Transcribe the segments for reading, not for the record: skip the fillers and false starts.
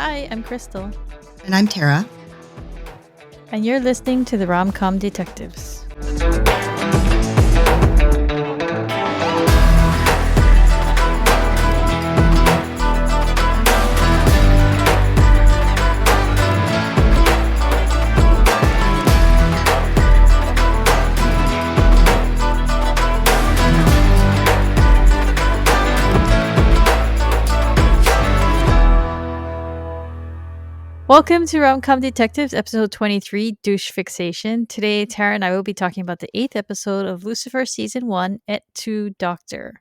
Hi, I'm Crystal. And I'm Tara. And you're listening to the Rom-Com Detectives. Welcome to Rom-Com Detectives, episode 23, Douche, Fixation. Today, Tara and I will be talking about the 8th episode of Lucifer Season 1, Et tu, Doctor.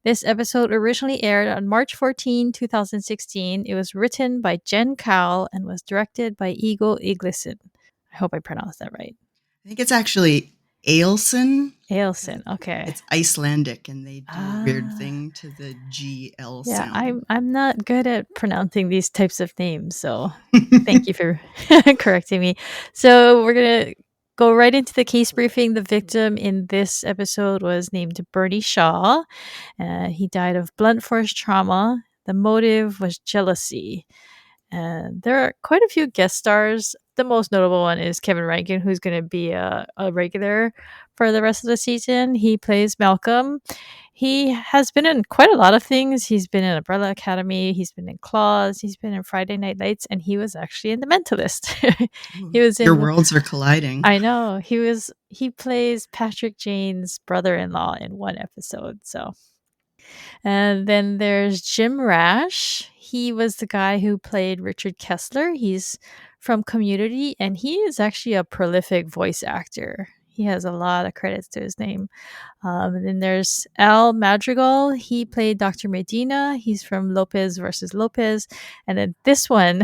This episode originally aired on March 14, 2016. It was written by Jen Cowell and was directed by Eagle Iglesson. I hope I pronounced that right. I think it's actually Ailson. Ailson, okay. It's Icelandic, and they do a weird thing to the GL sound. Yeah, I'm not good at pronouncing these types of names, so thank you for correcting me. So we're going to go right into the case briefing. The victim in this episode was named Bernie Shaw. He died of blunt force trauma. The motive was jealousy. And there are quite a few guest stars. The most notable one is Kevin Rankin, who's going to be a regular for the rest of the season. He plays Malcolm. He has been in quite a lot of things. He's been in Umbrella Academy. He's been in Claws. He's been in Friday Night Lights, and he was actually in The Mentalist. He was in. Your worlds are colliding. I know. He plays Patrick Jane's brother-in-law in one episode. So, and then there's Jim Rash. He was the guy who played Richard Kessler. He's from Community, and he is actually a prolific voice actor. He has a lot of credits to his name. And then there's Al Madrigal. He played Dr. Medina. He's from Lopez versus Lopez. And then this one,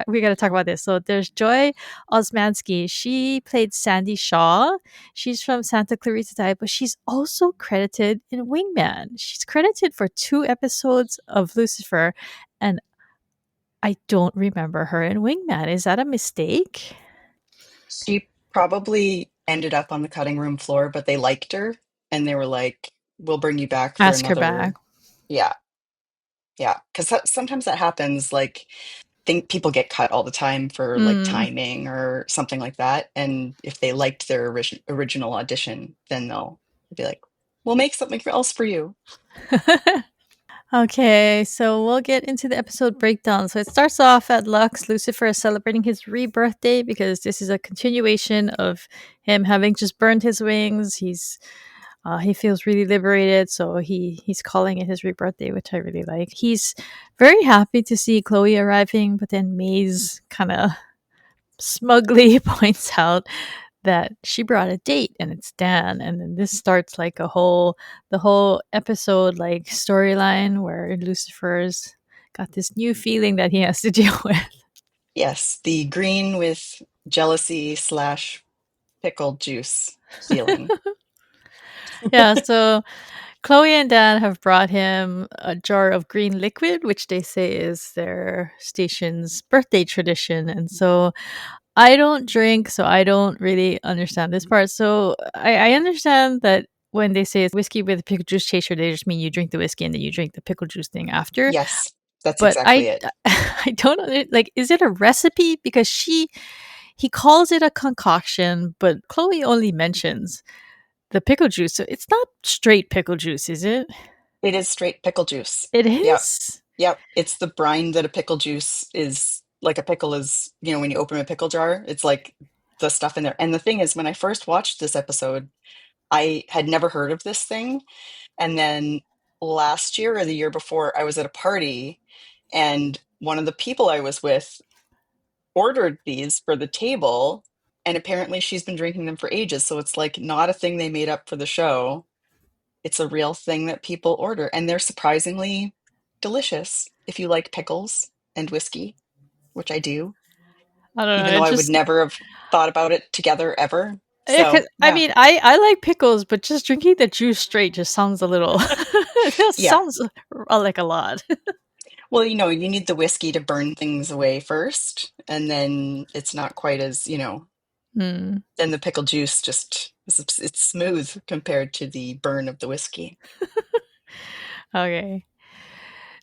we got to talk about this. So there's Joy Osmansky. She played Sandy Shaw. She's from Santa Clarita Diet, but she's also credited in Wingman. She's credited for 2 episodes of Lucifer, and I don't remember her in Wingman. Is that a mistake? She probably ended up on the cutting room floor, but they liked her and they were like, we'll bring you back for Ask her another. back. Yeah. Because sometimes that happens. Like, think people get cut all the time for like timing or something like that. And if they liked their original audition, then they'll be like, we'll make something else for you. Okay, so we'll get into the episode breakdown. So it starts off at Lux. Lucifer is celebrating his rebirth day because this is a continuation of him having just burned his wings. He feels really liberated, so he's calling it his rebirth day, which I really like. He's very happy to see Chloe arriving, but then Maze kind of smugly points out that she brought a date and it's Dan. And then this starts like the whole episode like storyline where Lucifer's got this new feeling that he has to deal with. Yes, the green with jealousy / pickle juice feeling. Yeah, so Chloe and Dan have brought him a jar of green liquid, which they say is their station's birthday tradition. And so I don't drink, so I don't really understand this part. So I understand that when they say it's whiskey with a pickle juice chaser, they just mean you drink the whiskey and then you drink the pickle juice thing after. Yes, that's But exactly it. I don't like. Is it a recipe? Because he calls it a concoction, but Chloe only mentions the pickle juice, so it's not straight pickle juice, is it? It is straight pickle juice. It is. Yep. It's the brine that a pickle juice is. Like a pickle is, when you open a pickle jar, it's like the stuff in there. And the thing is, when I first watched this episode, I had never heard of this thing. And then last year or the year before, I was at a party and one of the people I was with ordered these for the table. And apparently she's been drinking them for ages. So it's like not a thing they made up for the show. It's a real thing that people order. And they're surprisingly delicious if you like pickles and whiskey, which I do. I don't know. Even though I would never have thought about it together ever. So, yeah. I mean, I like pickles, but just drinking the juice straight just sounds a little. Sounds like a lot. Well, you need the whiskey to burn things away first, and then it's not quite as Then the pickle juice just it's smooth compared to the burn of the whiskey. Okay.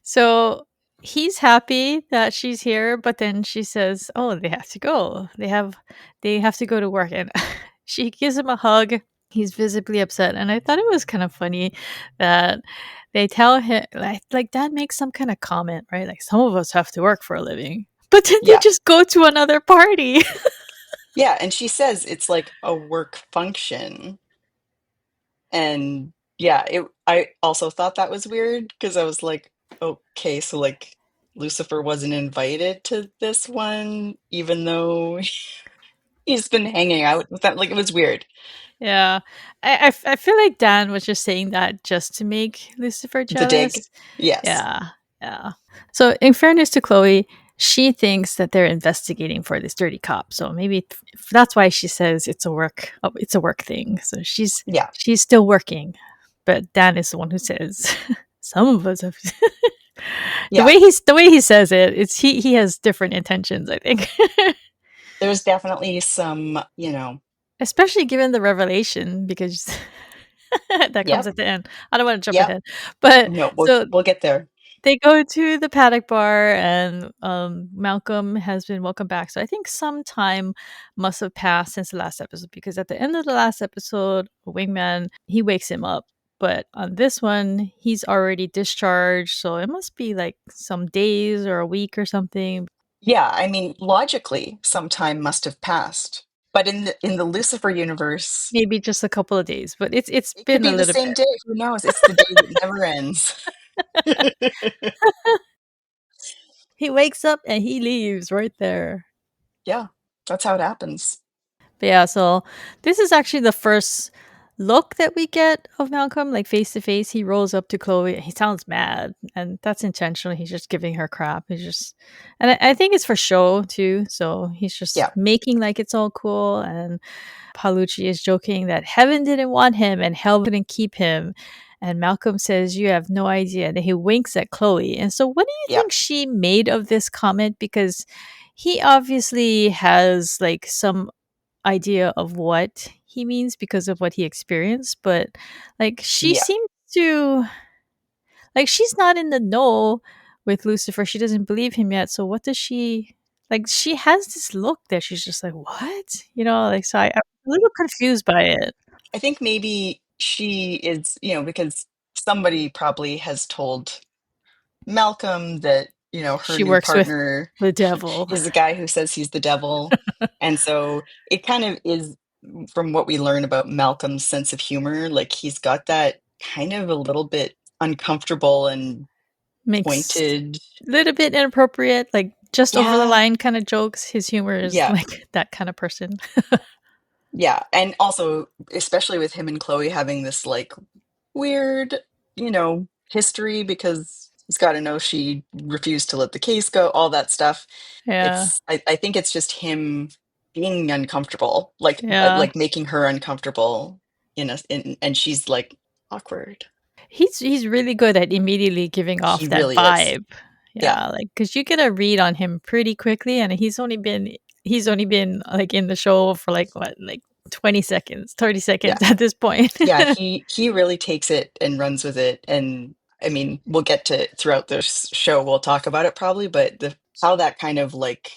So he's happy that she's here, but then she says, "Oh, they have to go. They have to go to work." And she gives him a hug. He's visibly upset, and I thought it was kind of funny that they tell him like Dad makes some kind of comment, right? Like some of us have to work for a living. But then they Yeah. just go to another party. Yeah, and she says it's like a work function. And yeah, I also thought that was weird because I was like, okay, so like Lucifer wasn't invited to this one, even though he's been hanging out with them. Like it was weird. Yeah. I feel like Dan was just saying that just to make Lucifer The dig. jealous. Yes. Yeah. Yeah. So in fairness to Chloe, she thinks that they're investigating for this dirty cop. So maybe that's why she says it's a work thing. So Yeah. she's still working. But Dan is the one who says some of us have Yeah. the way he says it, it's he has different intentions, I think. There's definitely some, you know, Especially given the revelation because that comes yep, at the end. I don't want to jump yep. ahead. But No, so we'll get there. they go to the paddock bar and Malcolm has been welcomed back. So I think some time must have passed since the last episode because at the end of the last episode, Wingman, he wakes him up. But on this one, he's already discharged. So it must be like some days or a week or something. Yeah, I mean, logically, some time must have passed. But in the Lucifer universe, Maybe just a couple of days, but it's it could been a be the little same bit. day. Who knows? It's the day that never ends. He wakes up and he leaves right there. Yeah, that's how it happens. But yeah, so this is actually the first look that we get of Malcolm, like face to face. He rolls up to Chloe. He sounds mad, and that's intentional. He's just giving her crap. He's just, and I think it's for show too. So he's just Yeah, making like it's all cool. And Paolucci is joking that heaven didn't want him and hell couldn't keep him. And Malcolm says, "You have no idea." And he winks at Chloe. And so, what do you yeah, think she made of this comment? Because he obviously has like some idea of what he means because of what he experienced, but like she yeah. seems to like she's not in the know with Lucifer. She doesn't believe him yet. So what does she like? She has this look that she's just like, what? Like so I'm a little confused by it. I think maybe she is, because somebody probably has told Malcolm that, her She new works with partner the devil. is the guy who says he's the devil. And so it kind of is, from what we learn about Malcolm's sense of humor, like he's got that kind of a little bit uncomfortable and Makes pointed. a little bit inappropriate, like just over the Yeah, line kind of jokes. His humor is yeah, like that kind of person. yeah. And also, especially with him and Chloe having this like weird, history because he's got to know she refused to let the case go, all that stuff. Yeah. I think it's just him being uncomfortable, like Yeah. making her uncomfortable and she's like awkward. He's really good at immediately giving He off that really is. vibe. Yeah, Yeah, like because you get a read on him pretty quickly, and he's only been like in the show for like what, like 20 seconds, 30 yeah, seconds at this point. yeah. He really takes it and runs with it. And I mean, we'll get to throughout this show. We'll talk about it probably, but the how that kind of like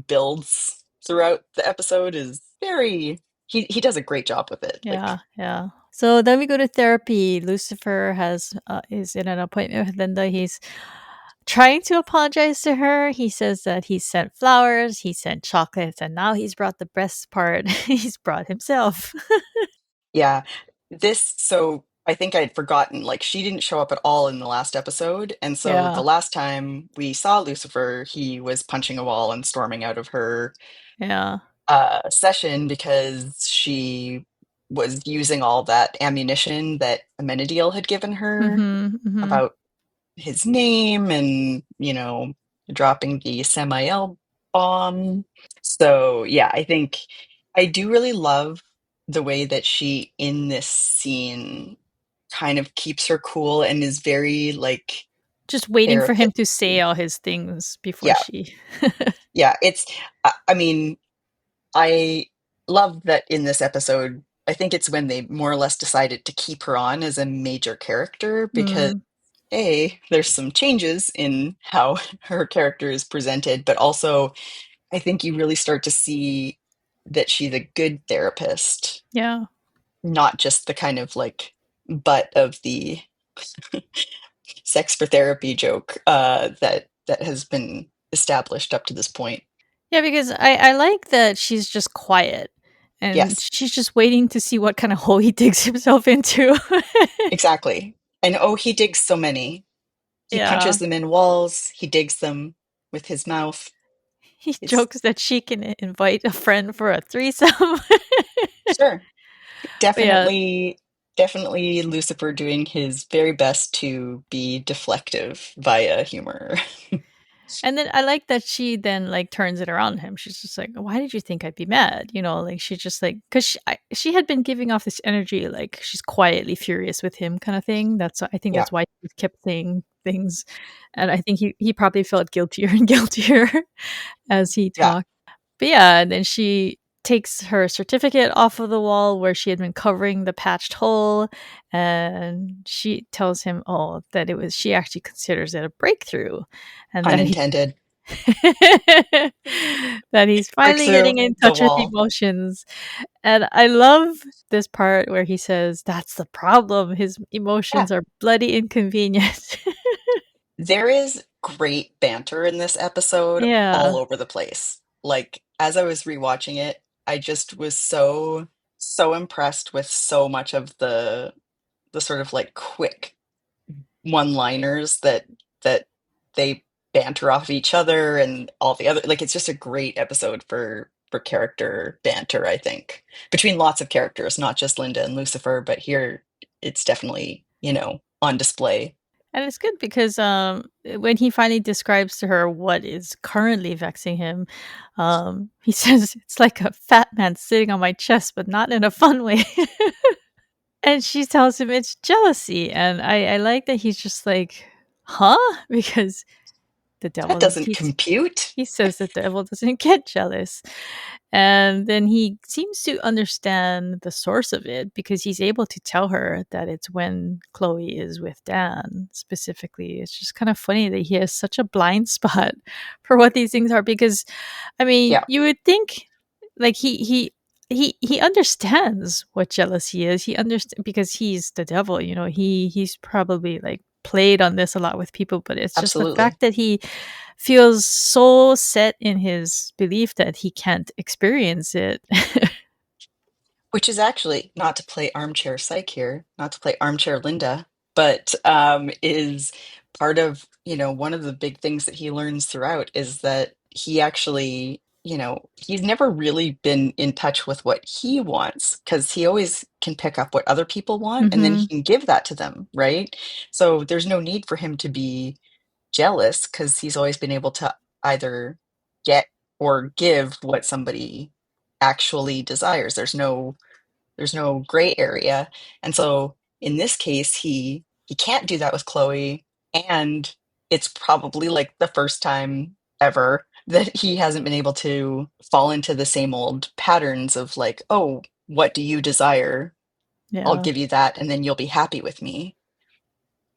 builds throughout the episode is very. He does a great job with it. Yeah, Like, yeah. So then we go to therapy. Lucifer has is in an appointment with Linda. He's trying to apologize to her. He says that he sent flowers, he sent chocolates, and now he's brought the best part. He's brought himself. yeah, so I think I'd forgotten, like, she didn't show up at all in the last episode. And so the Yeah, last time we saw Lucifer, he was punching a wall and storming out of her yeah. session because she was using all that ammunition that Amenadiel had given her Mhm, mhm. about his name and, dropping the Samael bomb. So, yeah, I think I do really love the way that she, in this scene, kind of keeps her cool and is very, like, Just waiting for him to say therapist. all his things before Yeah, she yeah, I mean, I love that in this episode, I think it's when they more or less decided to keep her on as a major character because Mm. there's some changes in how her character is presented, but also I think you really start to see that she's a good therapist, Yeah. not just the kind of like butt of the sex for therapy joke that has been established up to this point. Yeah, because I like that she's just quiet and Yes, she's just waiting to see what kind of hole he digs himself into. exactly. And oh, he digs so many. He Yeah. punches them in walls, he digs them with his mouth. He It's jokes that she can invite a friend for a threesome. sure. But yeah, Definitely Lucifer doing his very best to be deflective via humor. and then I like that she then like turns it around on him. She's just like, "Why did you think I'd be mad?" You know, like she just like because she had been giving off this energy like she's quietly furious with him kind of thing. I think Yeah, that's why he kept saying things, and I think he probably felt guiltier and guiltier as he yeah. talked. But yeah, and then she takes her certificate off of the wall where she had been covering the patched hole, and she tells him, oh, that it was she actually considers it a breakthrough, and Pun that he intended. that he's Breaks finally getting through in the touch with wall. emotions. And I love this part where he says, "That's the problem. His Yeah. emotions are bloody inconvenient." There is great banter in this episode all Yeah. over the place. Like, as I was rewatching it, I just was so impressed with so much of the sort of like quick one-liners that they banter off each other and all the other like it's just a great episode for character banter, I think. Between lots of characters, not just Linda and Lucifer, but here it's definitely, on display. And it's good because when he finally describes to her what is currently vexing him, he says it's like a fat man sitting on my chest, but not in a fun way. And she tells him it's jealousy, and I like that he's just like, huh? Because the That devil doesn't compute. he says the devil doesn't get jealous. And then he seems to understand the source of it because he's able to tell her that it's when Chloe is with Dan specifically. It's just kind of funny that he has such a blind spot for what these things are because I mean, Yeah, you would think like he understands what jealousy is. He understands because he's the devil, you know. He's probably like played on this a lot with people, but it's just the absolutely. fact that he feels so set in his belief that he can't experience it. Which is actually, not to play armchair psych here, not to play armchair Linda, but is part of, one of the big things that he learns throughout is that he actually, he's never really been in touch with what he wants because he always can pick up what other people want and then he Mhm. can give that to them, right? So there's no need for him to be jealous because he's always been able to either get or give what somebody actually desires. There's no gray area. And so in this case, he can't do that with Chloe, and it's probably like the first time ever that he hasn't been able to fall into the same old patterns of like, oh, what do you desire? I'll Yeah. give you that, and then you'll be happy with me.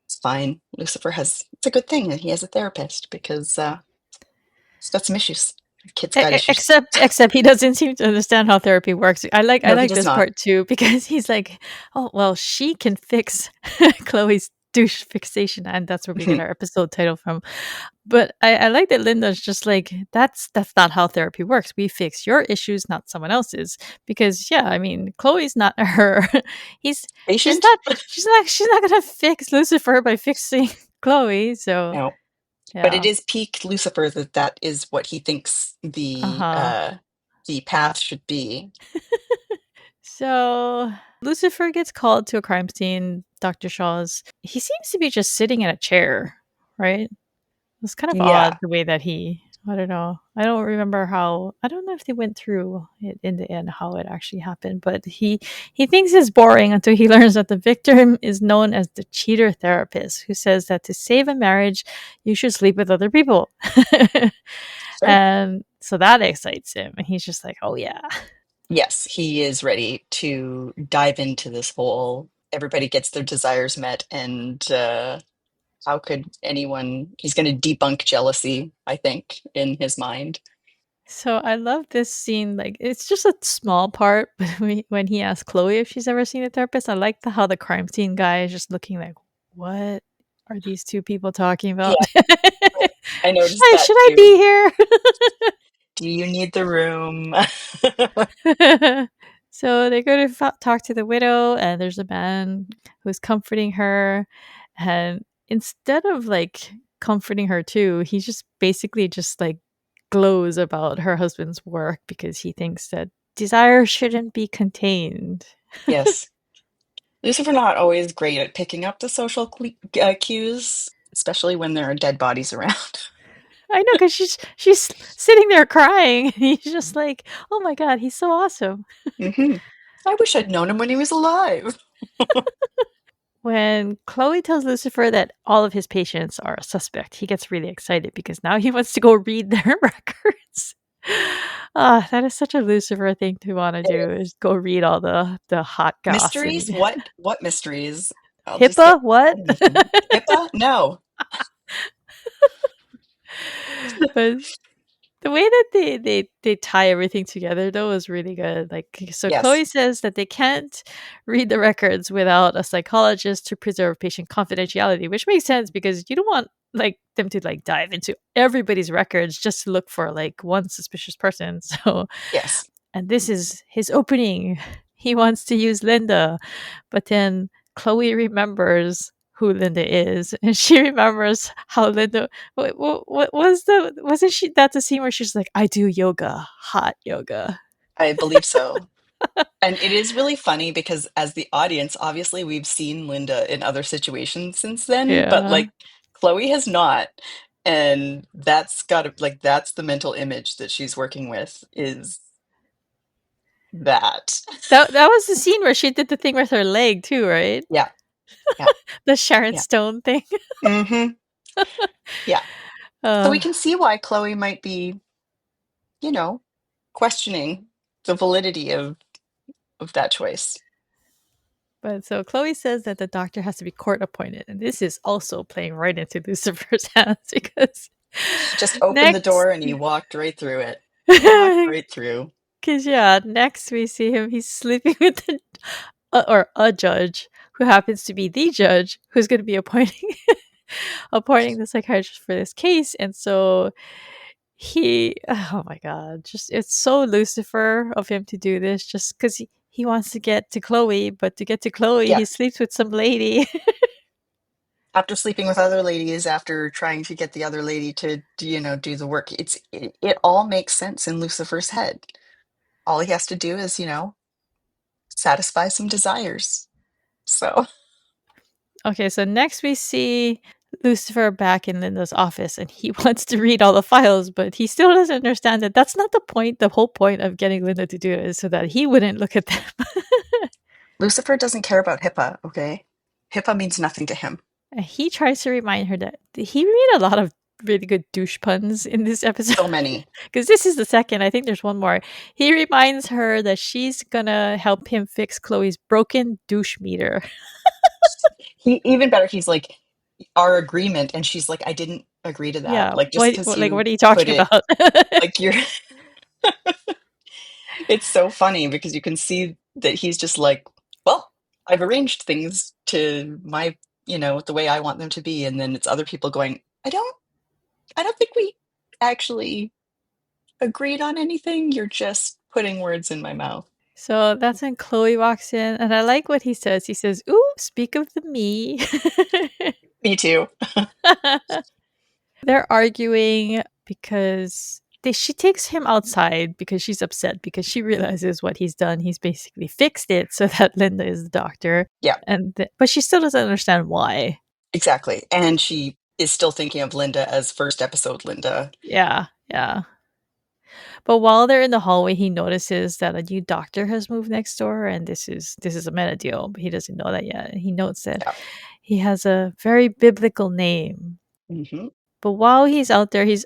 It's fine. It's a good thing that he has a therapist because he's got some issues. The kid's got issues. Except he doesn't seem to understand how therapy works. I No, he like does this not. part too because he's like, "Oh, well, she can fix Chloe's douche fixation," and that's where we get our episode title from. But I like that Linda's just like, that's not how therapy works. We fix your issues, not someone else's. Because yeah, I mean, Chloe's not her. He's Patient? she's not gonna fix Lucifer by fixing Chloe. So No. But it yeah. is peak Lucifer that is what he thinks Uh-huh. the path should be. So Lucifer gets called to a crime scene, Dr. Shaw's. He seems to be just sitting in a chair, right? It's kind of odd Yeah, the way that I don't know. I don't remember how, I don't know if they went through it in the end, how it actually happened, but he thinks it's boring until he learns that the victim is known as the cheater therapist who says that to save a marriage, you should sleep with other people. sure. And so that excites him. And he's just like, oh, yeah. Yes, he is ready to dive into this whole everybody gets their desires met and how could anyone, he's going to debunk jealousy, I think, in his mind. So I love this scene. Like it's just a small part, but when he asks Chloe if she's ever seen a therapist, I like how the crime scene guy is just looking like, "What are these two people talking about? Yeah, I should noticed I that should I too. be here?" Do you need the room? So they go to talk to the widow, and there's a man who's comforting her. And instead of like comforting her too, he's just basically just like glows about her husband's work because he thinks that desire shouldn't be contained. Yes. Lucifer not always great at picking up the social cues, especially when there are dead bodies around. I know, because she's sitting there crying. He's just like, oh my god, he's so awesome. Hmm. I wish I'd known him when he was alive. When Chloe tells Lucifer that all of his patients are a suspect, he gets really excited because now he wants to go read their records. Ah, that is such a Lucifer thing to want to do, is go read all the hot goss Mysteries? and What mysteries? I'll just get HIPAA, what? anything. HIPAA? No. But the way that they tie everything together though is really good. Like, so Yes. Chloe says that they can't read the records without a psychologist to preserve patient confidentiality, which makes sense because you don't want like them to like dive into everybody's records just to look for like one suspicious person. So, Yes. and this is his opening. He wants to use Linda, but then Chloe remembers who Linda is, and she remembers how Linda. What was the? Wasn't she? That's a scene where she's like, "I do yoga, hot yoga." I believe so. And it is really funny because as the audience, obviously we've seen Linda in other situations since then, but Yeah, like Chloe has not. And that's gotta like that's the mental image that she's working with is that. that was the scene where she did the thing with her leg too, right? Yeah, yeah, The Sharon yeah. Stone thing. Hmm. Yeah. So we Uh, can see why Chloe might be, you know, questioning the validity of that choice. but so Chloe says that the doctor has to be court appointed, and this is also playing right into Lucifer's hands because He just opened the next. door and he walked right through it. Walked right through. Because yeah, next we see him. He's sleeping with or a judge who happens to be the judge who's going to be appointing appointing the psychiatrist for this case. And so oh my god, just it's so Lucifer of him to do this, just because he wants to get to Chloe, but to get to Chloe, Yeah. he sleeps with some lady. After sleeping with other ladies, after trying to get the other lady to, do the work, it all makes sense in Lucifer's head. All he has to do is, satisfy some desires. So Okay, so next we see Lucifer back in Linda's office, and he wants to read all the files, but he still doesn't understand that that's not the point. The whole point of getting Linda to do it is so that he wouldn't look at them. Lucifer doesn't care about HIPAA, okay? HIPAA means nothing to him. And he tries to remind her that he read a lot of really good douche puns in this episode. So many. Because this is the second. I think there's one more. He reminds her that she's gonna help him fix Chloe's broken douche meter. He even better, he's like, our agreement, and she's like, I didn't agree to that. Yeah, Like just because like you what are you put talking it about? like you're it's so funny because you can see that he's just like, well, I've arranged things to my, the way I want them to be. And then it's other people going, I don't think we actually agreed on anything. You're just putting words in my mouth. So that's when Chloe walks in, and I like what he says. He says, "Ooh, speak of the me." Me too. They're arguing because she takes him outside because she's upset because she realizes what he's done. He's basically fixed it so that Linda is the doctor, Yeah, but she still doesn't understand why. exactly. And she is still thinking of Linda as first episode Linda. Yeah, yeah. But while they're in the hallway, he notices that a new doctor has moved next door, and this is a meta deal, but he doesn't know that yet. And he notes that Yeah. he has a very biblical name. Hmm. But while he's out there, he's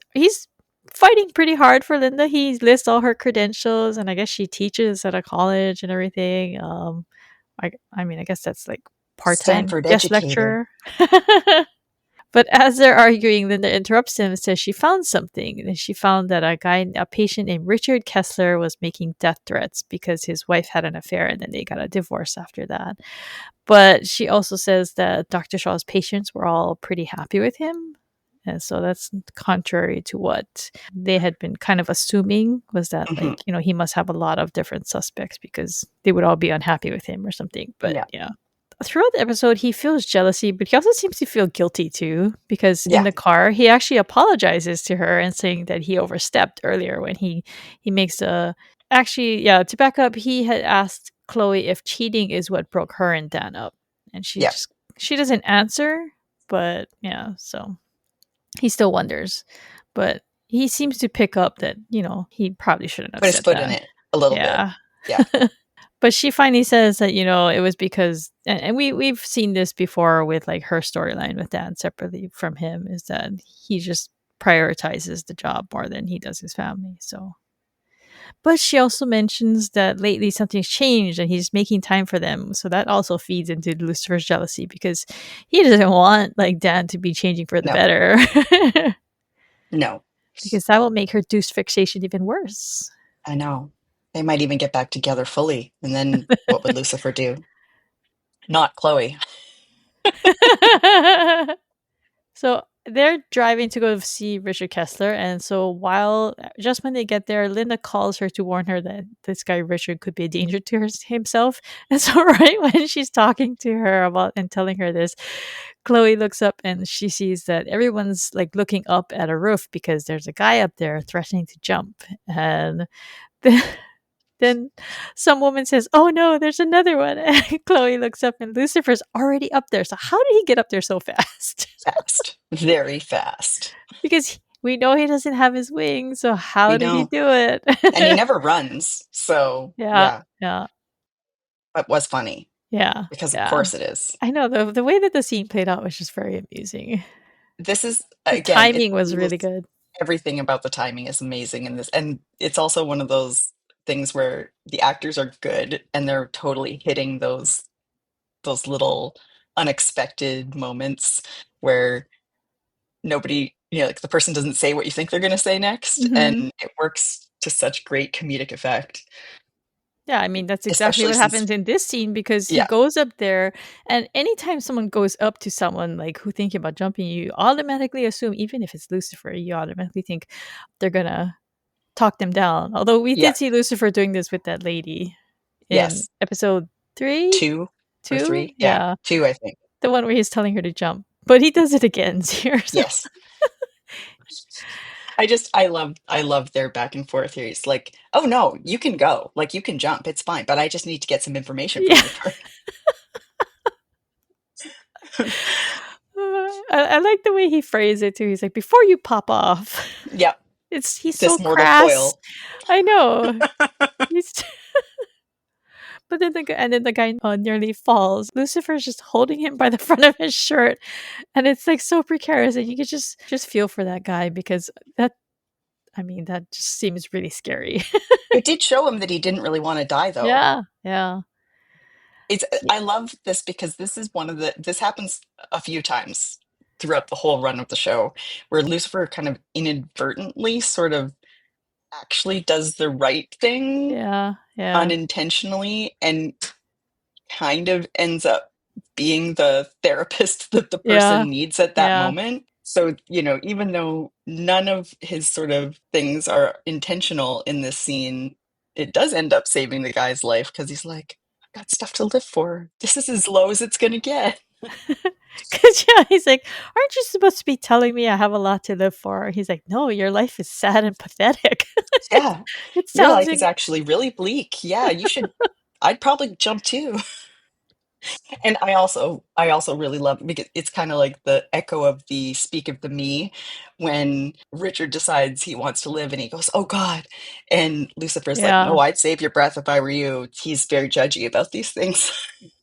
fighting pretty hard for Linda. He lists all her credentials, and I guess she teaches at a college and everything. I mean, I guess that's like part time Stanford guest educator. lecturer. But as they're arguing, Linda interrupts him and says she found something. And she found that a patient named Richard Kessler was making death threats because his wife had an affair and then they got a divorce after that. But she also says that Dr. Shaw's patients were all pretty happy with him. And so that's contrary to what they had been kind of assuming, was that, Mhm. like, he must have a lot of different suspects because they would all be unhappy with him or something. But Yeah. yeah. Throughout the episode, he feels jealousy, but he also seems to feel guilty too, because in Yeah. the car, he actually apologizes to her and saying that he overstepped earlier when he makes a actually, yeah, to back up, he had asked Chloe if cheating is what broke her and Dan up. And Yeah. she doesn't answer, but yeah, so he still wonders. But he seems to pick up that, he probably shouldn't have Put his said foot in that. it a little bit. Yeah. Yeah. But she finally says that, it was because, and we've seen this before with like her storyline with Dan separately from him, is that he just prioritizes the job more than he does his family. So, but she also mentions that lately something's changed and he's making time for them. So that also feeds into Lucifer's jealousy because he doesn't want like Dan to be changing for the No. better. No. Because that will make her Douche fixation even worse. I know. They might even get back together fully. And then what would Lucifer do? Not Chloe. So they're driving to go see Richard Kessler. And so just when they get there, Linda calls her to warn her that this guy Richard could be a danger to himself. And so right when she's talking to her about and telling her this, Chloe looks up and she sees that everyone's like looking up at a roof because there's a guy up there threatening to jump. And then, then some woman says, "Oh no, there's another one." And Chloe looks up and Lucifer's already up there. So how did he get up there so fast? Fast. Very fast. Because we know he doesn't have his wings, so how We did he know. do it? And he never runs. So, Yeah, yeah. yeah, It was funny. yeah, Because of yeah. course it is. I know the way that the scene played out was just very amusing. This is, The again, it's timing one was of really those, good. everything about the timing is amazing in this. And it's also one of those things where the actors are good and they're totally hitting those little unexpected moments where nobody, like the person doesn't say what you think they're going to say next, and Mhm. it works to such great comedic effect, Yeah, I mean, that's exactly especially what since, happens in this scene because he yeah, goes up there, and anytime someone goes up to someone like who thinking about jumping, you automatically assume, even if it's Lucifer, you automatically think they're gonna talk them down. Although we yeah, did see Lucifer doing this with that lady in yes, episode 3, two or 2, three, yeah, yeah, two, I think, the one where he's telling her to jump, but he does it again here. So yes. I love their back and forth here. It's like, oh no, you can go, like you can jump, it's fine, but I just need to get some information from yeah, you first. I like the way he phrased it too. He's like, before you pop off. Yep, He's so this mortal crass. coil. I know. He's But then the guy nearly falls. Lucifer's just holding him by the front of his shirt, and it's like so precarious, and you could just feel for that guy because that just seems really scary. It did show him that he didn't really want to die, though. Yeah, yeah, It's yeah, I love this because this happens a few times throughout the whole run of the show where Lucifer kind of inadvertently sort of actually does the right thing yeah, yeah, unintentionally and kind of ends up being the therapist that the yeah, person needs at that yeah, moment. So, even though none of his sort of things are intentional in this scene, it does end up saving the guy's life because he's like, I've got stuff to live for. This is as low as it's going to get. Because yeah, he's like, aren't you supposed to be telling me I have a lot to live for? He's like, no, your life is sad and pathetic. it, Yeah, it your sounds life is actually really bleak. Yeah, I'd probably jump too. And I also really love because it's kind of like the echo of the Speak of the Me when Richard decides he wants to live and he goes, "Oh God." And Lucifer's like, yeah, "No, I'd save your breath if I were you." He's very judgy about these things.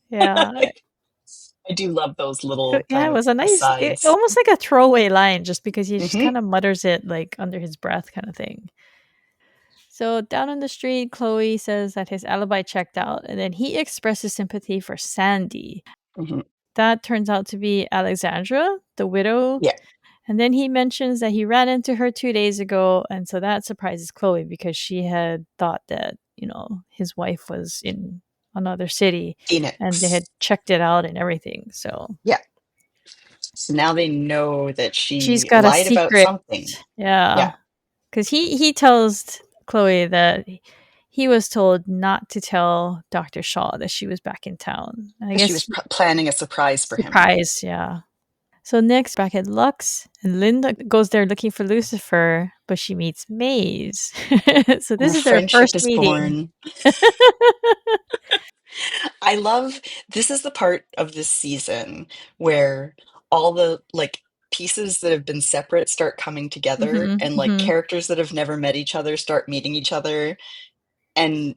yeah. I do love those little Yeah, kind it of was a nice, asides. almost like a throwaway line, just because he just Hmm. kind of mutters it like under his breath, kind of thing. So down on the street, Chloe says that his alibi checked out, and then he expresses sympathy for Sandy. Hmm. that turns out to be Alexandra, the widow. Yeah. And then he mentions that he ran into her 2 days ago, and so that surprises Chloe because she had thought that, his wife was in another city and they had Phoenix. checked it out and everything. So Yeah. So now they know that she's she got a lied about secret. something. Yeah. Yeah. Because he tells Chloe that he was told not to tell Dr. Shaw that she was back in town. And I She guess was planning a surprise for him. surprise, yeah. So next, back at Lux, and Linda goes there looking for Lucifer, but she meets Maze. So this is their Friendship first is meeting. born. I love this is the part of this season where all the like pieces that have been separate start coming together Mhm, and like mhm. characters that have never met each other start meeting each other, and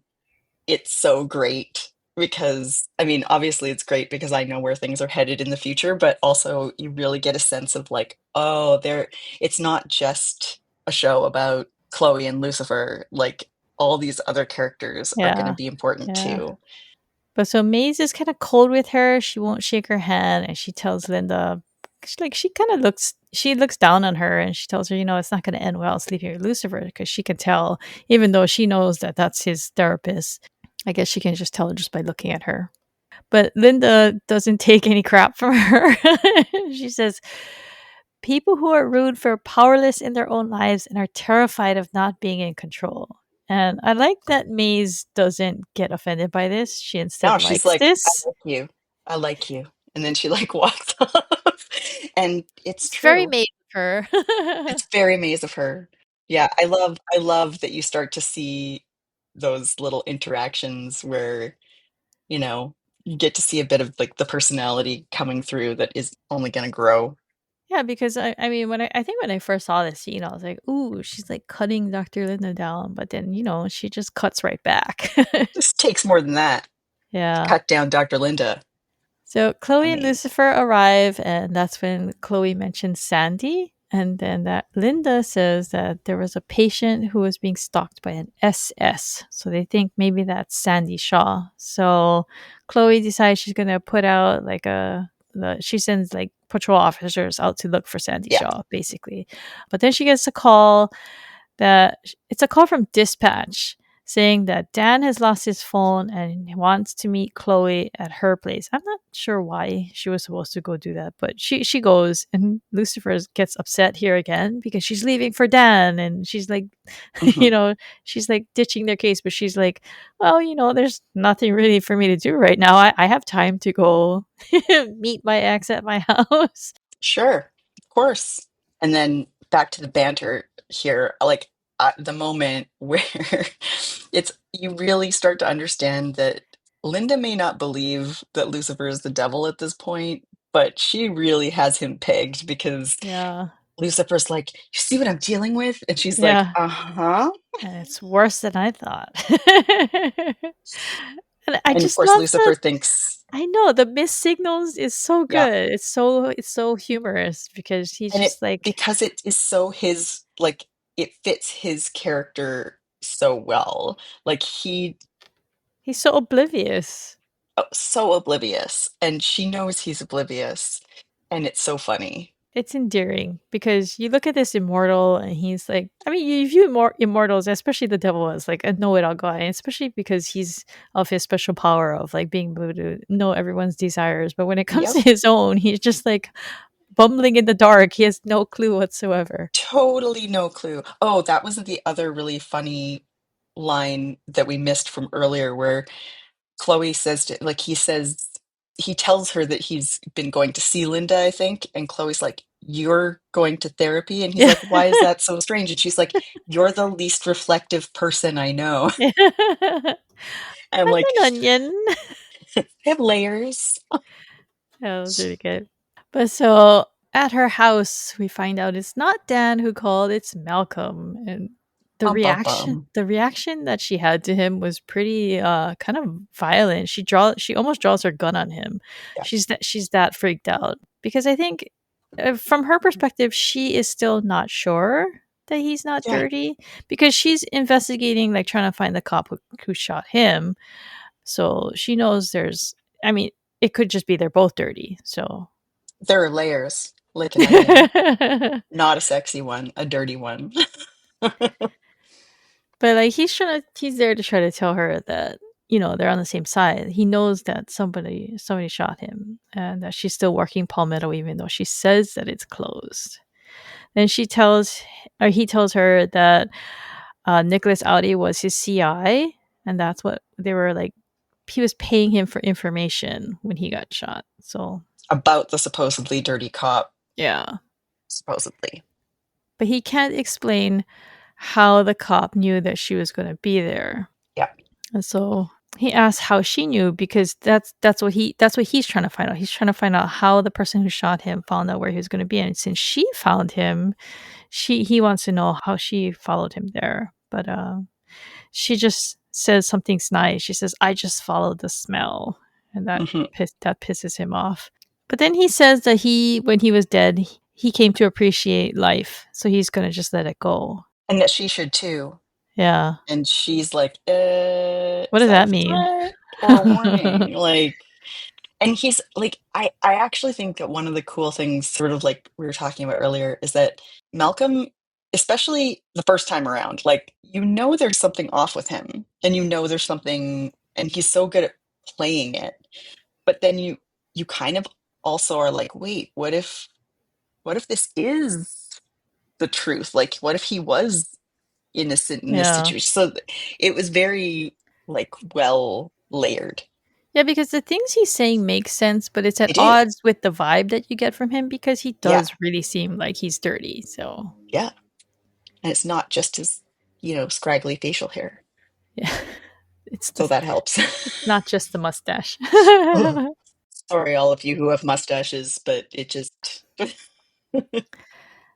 it's so great because I mean obviously it's great because I know where things are headed in the future, but also you really get a sense of like, oh, it's not just a show about Chloe and Lucifer, like all these other characters are going to Yeah, be important yeah. too. But so Maze is kind of cold with her. She won't shake her hand, and she tells Linda, she looks down on her, and she tells her, it's not going to end well sleeping with Lucifer because she can tell, even though she knows that that's his therapist. I guess she can just tell just by looking at her. But Linda doesn't take any crap from her. She says, people who are rude feel powerless in their own lives and are terrified of not being in control. And I like that Maze doesn't get offended by this. She No, instead she's likes like, "I this. like you. I like you." And then she, like, walks off, and it's It's very true. Maze of her. It's very Maze of her. Yeah, I love that you start to see those little interactions where, you get to see a bit of, like, the personality coming through that is only gonna grow. Yeah, because I mean, I think when I first saw this scene, I was like, "Ooh, she's like cutting Dr. Linda down," but then she just cuts right back. This takes more than that to Yeah. cut down Dr. Linda. So I Chloe and mean, Lucifer arrive, and that's when Chloe mentions Sandy. And then that Linda says that there was a patient who was being stalked by an SS. So they think maybe that's Sandy Shaw. So Chloe decides she's gonna put out she sends like patrol officers out to look for Sandy yeah. Shaw, basically. But then she gets a call that it's a call from dispatch saying that Dan has lost his phone and he wants to meet Chloe at her place. I'm not sure why she was supposed to go do that, but she goes, and Lucifer gets upset here again because she's leaving for Dan, and she's like, Mhm. she's like ditching their case, but she's like, well, there's nothing really for me to do right now. I have time to go meet my ex at my house. Sure, of course. And then back to the banter here, like the moment where you really start to understand that Linda may not believe that Lucifer is the devil at this point, but she really has him pegged because Yeah, Lucifer's like, "You see what I'm dealing with?" And she's like, yeah. "Uh-huh." And it's worse than I thought. And I And of just course love Lucifer thinks, I know the missed signals is so yeah. good. It's so humorous because he's And it just like because it is so his like it fits his character so well. Like he's so oblivious. so oblivious, and she knows he's oblivious, and it's so funny. It's endearing because you look at this immortal and he's like, I mean, you view more immortals, especially the devil, as like a know-it-all guy, and especially because he's of his special power of like being able to know everyone's desires. But when it comes to Yep. his own, he's just like bumbling in the dark. He has no clue whatsoever. Totally no clue. Oh, that was the other really funny line that we missed from earlier where Chloe says to like, he tells her that he's been going to see Linda, I think, and Chloe's like, "You're going to therapy?" And he's Yeah. like, "Why is that so strange?" And she's like, "You're the least reflective person I know." I'm And I'm like, an onion. "I have layers." That was really good. But so at her house, we find out it's not Dan who called, it's Malcolm. And the Bum, bum, reaction bum. the reaction that she had to him was pretty kind of violent. She almost draws her gun on him. Yeah. She's that freaked out because I think from her perspective she is still not sure that he's not Yeah. dirty because she's investigating, like trying to find the cop who shot him. So she knows I mean, it could just be they're both dirty. So There are layers, like an onion. Not a sexy one, a dirty one. But like he's there to try to tell her that, you know, they're on the same side. He knows that somebody shot him and that she's still working Palmetto even though she says that it's closed. Then he tells her that Nicholas Audi was his CI, and that's what they were like. He was paying him for information when he got shot. So About the supposedly dirty cop, yeah, supposedly. but he can't explain how the cop knew that she was going to be there. Yeah. And so he asks how she knew because that's what he's trying to find out. He's trying to find out how the person who shot him found out where he was going to be. And since she found him, he wants to know how she followed him there. But she just says something snide. She says, "I just followed the smell," and that pisses him off. But then he says that when he was dead, he came to appreciate life, so he's gonna just let it go. And that she should too. Yeah. And she's like, What is does that that a mean? threat or a warning? Like, and he's like, I actually think that one of the cool things, sort of like we were talking about earlier, is that Malcolm, especially the first time around, like, you know, there's something off with him and you know, there's something, and he's so good at playing it. But then you kind of also are like, wait, what if this is the truth? Like, what if he was innocent in this Yeah. situation? So it was very like well layered. Yeah, because the things he's saying make sense, but it's at It is. odds with the vibe that you get from him because he Yeah. does really seem like he's dirty. So Yeah. And it's not just his, scraggly facial hair. yeah, So that helps. not just the mustache. Ugh. Sorry, all of you who have mustaches, but it just.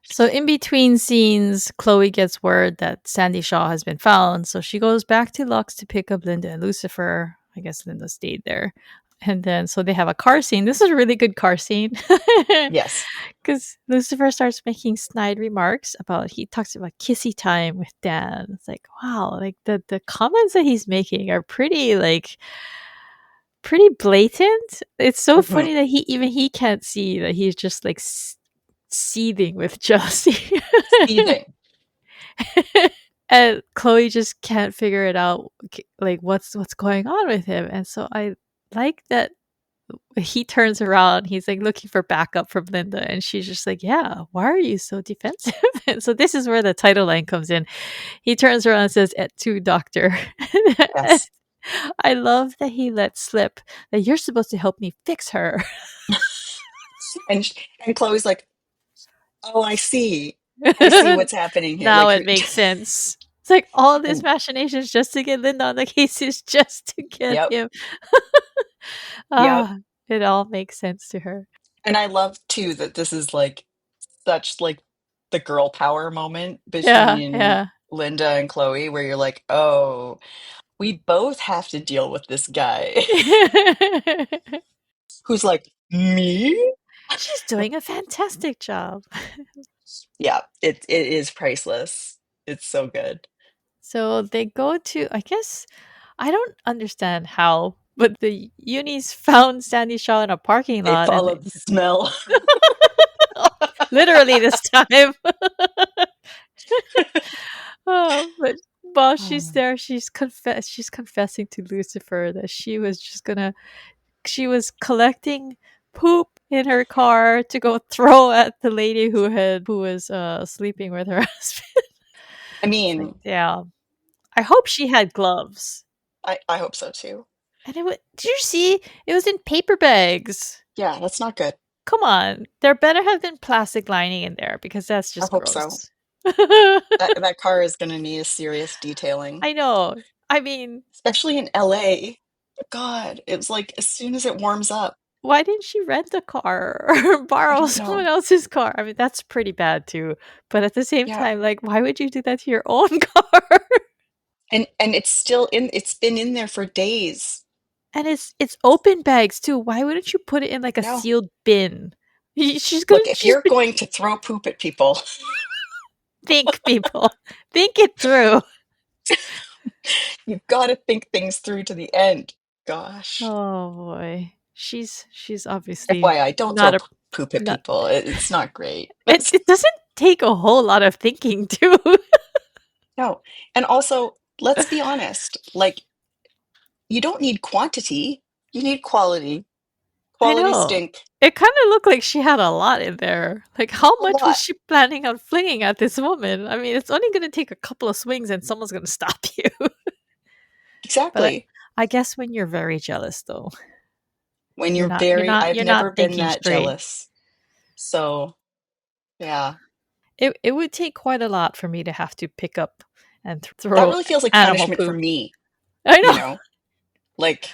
So in between scenes, Chloe gets word that Sandy Shaw has been found. So she goes back to Lux to pick up Linda and Lucifer. I guess Linda stayed there. And then so they have a car scene. This is a really good car scene. Yes. Because Lucifer starts making snide remarks about, he talks about kissy time with Dan. It's like, wow, like the comments that he's making are pretty blatant. It's so funny that he can't see that he's just like seething with jealousy. Seething. And Chloe just can't figure it out, like what's going on with him. And so I like that he turns around, he's like looking for backup from Linda, and she's just like, yeah, why are you so defensive? And so this is where the title line comes in. He turns around and says, "Et tu, doctor." Yes. I love that he let slip that you're supposed to help me fix her. And Chloe's like, oh, I see what's happening here. Now Like, it makes sense. It's like all this machinations just to get Linda on the cases, just to get Yep. him. Yep. It all makes sense to her. And I love too that this is like such like the girl power moment Yeah, between yeah. Linda and Chloe, where you're like, oh, we both have to deal with this guy who's like, me? She's doing a fantastic job. Yeah, it is priceless. It's so good. So they go to, I guess, I don't understand how, but the unis found Sandy Shaw in a parking They lot. follow the smell. Literally this time. But while she's there, she's confessing to Lucifer that she was collecting poop in her car to go throw at the lady who was sleeping with her husband. I mean, yeah. I hope she had gloves. I hope so too. And did you see? It was in paper bags. Yeah, that's not good. Come on. There better have been plastic lining in there because that's I just hope so. gross. That car is going to need a serious detailing. I know. I mean, especially in LA. God, it's like as soon as it warms up. Why didn't she rent a car or borrow someone else's car? I mean, that's pretty bad too. But at the same time, like, why would you do that to your own car? And it's been in there for days. And it's open bags too. Why wouldn't you put it in like a sealed bin? If you're going to throw poop at people, think it through. You've got to think things through to the end. Gosh. Oh boy. She's obviously FYI, don't throw not a poop at not people. It's not great. it doesn't take a whole lot of thinking to. No. And also, let's be honest, like, you don't need quantity, you need quality. I Quality know. stink It kind of looked like she had a lot in there. Like, how a much was lot. she planning on flinging at this woman? I mean, it's only going to take a couple of swings and someone's going to stop you. But Exactly. I guess when you're very jealous, though, When you're you're not you're very, not I've you're not never been thinking that straight. jealous. So, yeah. It would take quite a lot for me to have to pick up and That throw really feels like animal punishment for poop. me, I you know. know? Like,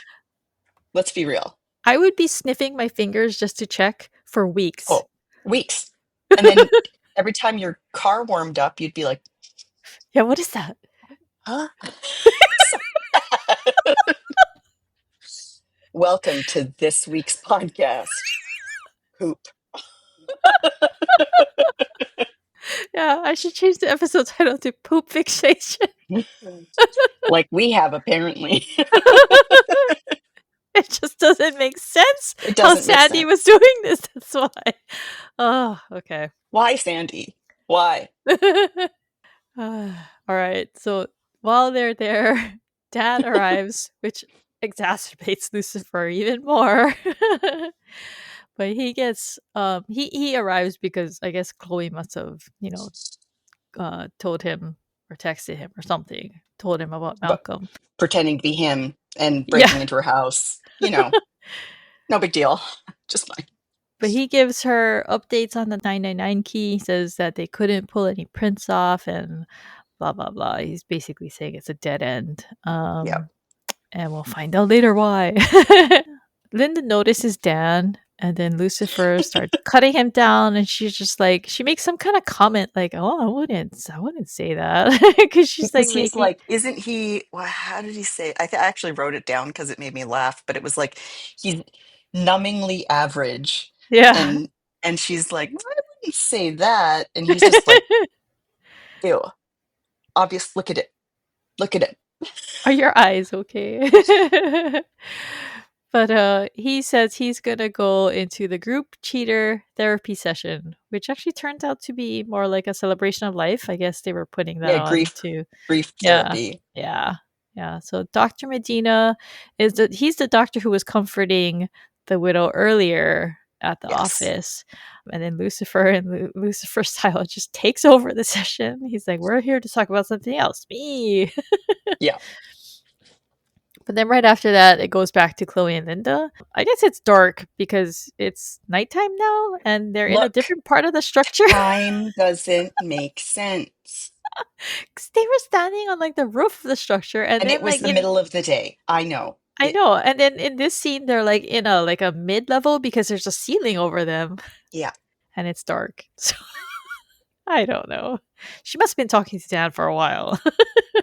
let's be real. I would be sniffing my fingers just to check for weeks. Oh, weeks. And then every time your car warmed up, you'd be like, Yeah, what is that? huh? So welcome to this week's podcast. Poop. Yeah, I should change the episode title to Poop Fixation. Like we have, apparently. It just doesn't make sense It how doesn't make Sandy was sense. doing this. That's why. Oh, okay. Why, Sandy? Why? All right. So while they're there, Dad arrives, which exacerbates Lucifer even more. But he gets he arrives because I guess Chloe must have, told him or texted him or something, told him about But Malcolm. pretending to be him and Yeah. breaking into her house, no big deal. Just fine. But he gives her updates on the 999 key, says that they couldn't pull any prints off and blah blah blah. He's basically saying it's a dead end. Yeah. And we'll find out later why. Linda notices Dan, and then Lucifer starts cutting him down, and she's just like, she makes some kind of comment like, "Oh, I wouldn't say that," because she's like Because he's making, like, isn't he? Well, how did he say? I actually wrote it down because it made me laugh. But it was like he's numbingly average, yeah. and she's like, I wouldn't say that, and he's just like, ew, obvious. Look at it. Look at it. Are your eyes okay? But he says he's gonna go into the group cheater therapy session, which actually turns out to be more like a celebration of life. I guess they were putting that Yeah, on to, grief yeah, therapy. yeah, yeah. So Dr. Medina he's the doctor who was comforting the widow earlier at the Yes. office, and then Lucifer and Lucifer style just takes over the session. He's like, "We're here to talk about something else." Me. Yeah. But then right after that, it goes back to Chloe and Linda. I guess it's dark because it's nighttime now and they're in a Look, different part of the structure. time doesn't make sense. 'Cause they were standing on like the roof of the structure and And it then was like the in middle of the day. I know. I know, and then in this scene they're like in a mid-level because there's a ceiling over them Yeah. and it's dark. So I don't know. She must have been talking to Dan for a while.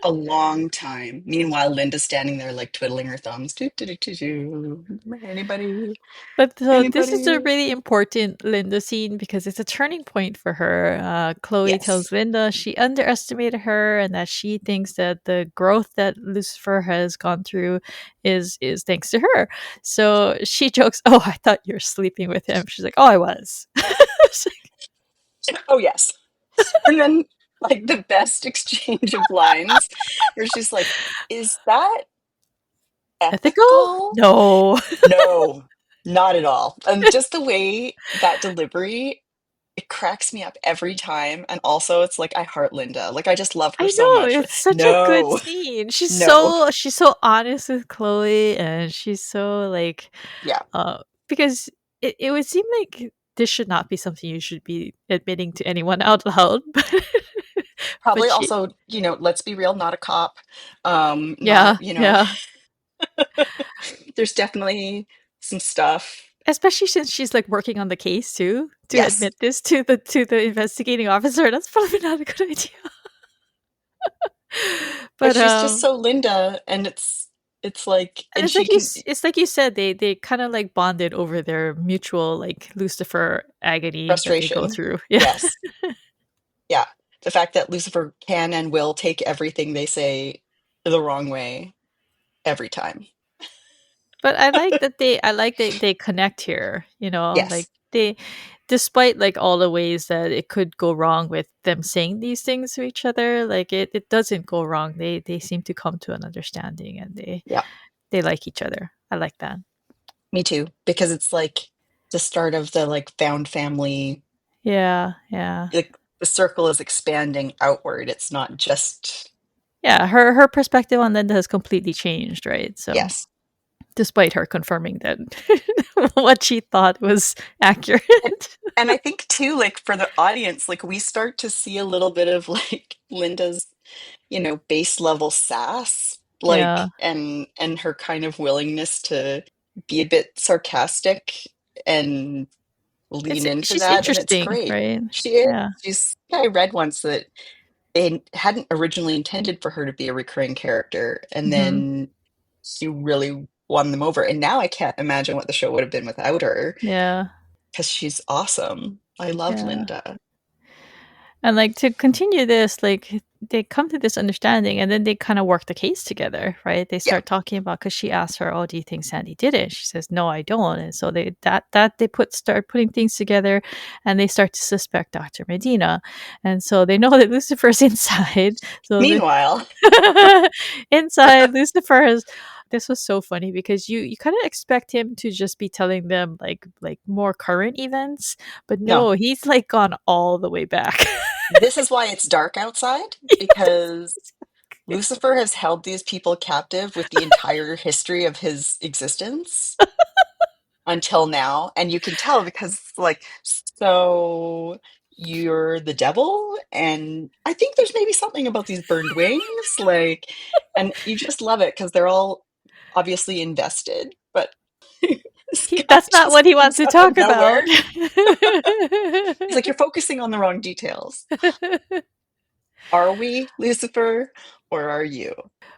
A long time. Meanwhile, Linda's standing there like twiddling her thumbs. Do, do, do, do, do. Anybody? But so this is a Anybody? really important Linda scene because it's a turning point for her. Chloe Yes. tells Linda she underestimated her and that she thinks that the growth that Lucifer has gone through is thanks to her. So she jokes, "Oh, I thought you were sleeping with him." She's like, "Oh, I was." It's like, Oh, yes. And then, like, the best exchange of lines where she's like, is that ethical? ethical? No. No, not at all. And just the way that delivery, it cracks me up every time. And also, it's like, I heart Linda. Like, I just love her I so know, much. But it's such a good no, scene. no. She's so honest with Chloe and she's so like Yeah. because it would seem like this should not be something you should be admitting to anyone out loud. But Probably she also, let's be real, not a cop. yeah, Not, yeah. there's definitely some stuff. Especially since she's like working on the case too, to Yes. admit this to the investigating officer, that's probably not a good idea. But But she's just so Linda, and it's like, and and she can, it's like you said, they kind of like bonded over their mutual like Lucifer agony that they go frustration. through. Yeah. Yes. Yeah. The fact that Lucifer can and will take everything they say the wrong way every time. But I like that they connect here, like Yes. despite like all the ways that it could go wrong with them saying these things to each other, like it doesn't go wrong. They seem to come to an understanding, and Yeah. they like each other. I like that. Me too. Because it's like the start of the like found family. Yeah, yeah. Like the circle is expanding outward. It's not just Yeah, her perspective on that has completely changed, right? So, yes. despite her confirming that what she thought was And accurate. and I think too, like for the audience, like we start to see a little bit of like Linda's, base level sass, Yeah. like and her kind of willingness to be a bit sarcastic and lean into She's that, and it's interesting, great. right? She is. Yeah. I read once that they hadn't originally intended for her to be a recurring character, and Mhm. then she really won them over. And now I can't imagine what the show would have been without her Yeah. because she's awesome. I love Yeah. Linda. And like to continue this, like they come to this understanding and then they kind of work the case together, right? They Yeah, start talking about because she asked her, "Oh, do you think Sandy did it?" She says, "No, I don't." And so they start putting things together, and they start to suspect Dr. Medina, and so they know that Lucifer's inside. So the meanwhile, inside Lucifer is. This was so funny because you kind of expect him to just be telling them like more current events, but no, no, he's like gone all the way back. this is why it's dark outside, because Yes. Lucifer has held these people captive with the entire history of his existence until now. And you can tell because, like, so you're the devil. And I think there's maybe something about these burned wings. Like, and you just love it because they're all obviously invested. But this guy That's not just what he wants comes to out of talk about. nowhere. He's like, you're focusing on the wrong details. Are we Lucifer or are you?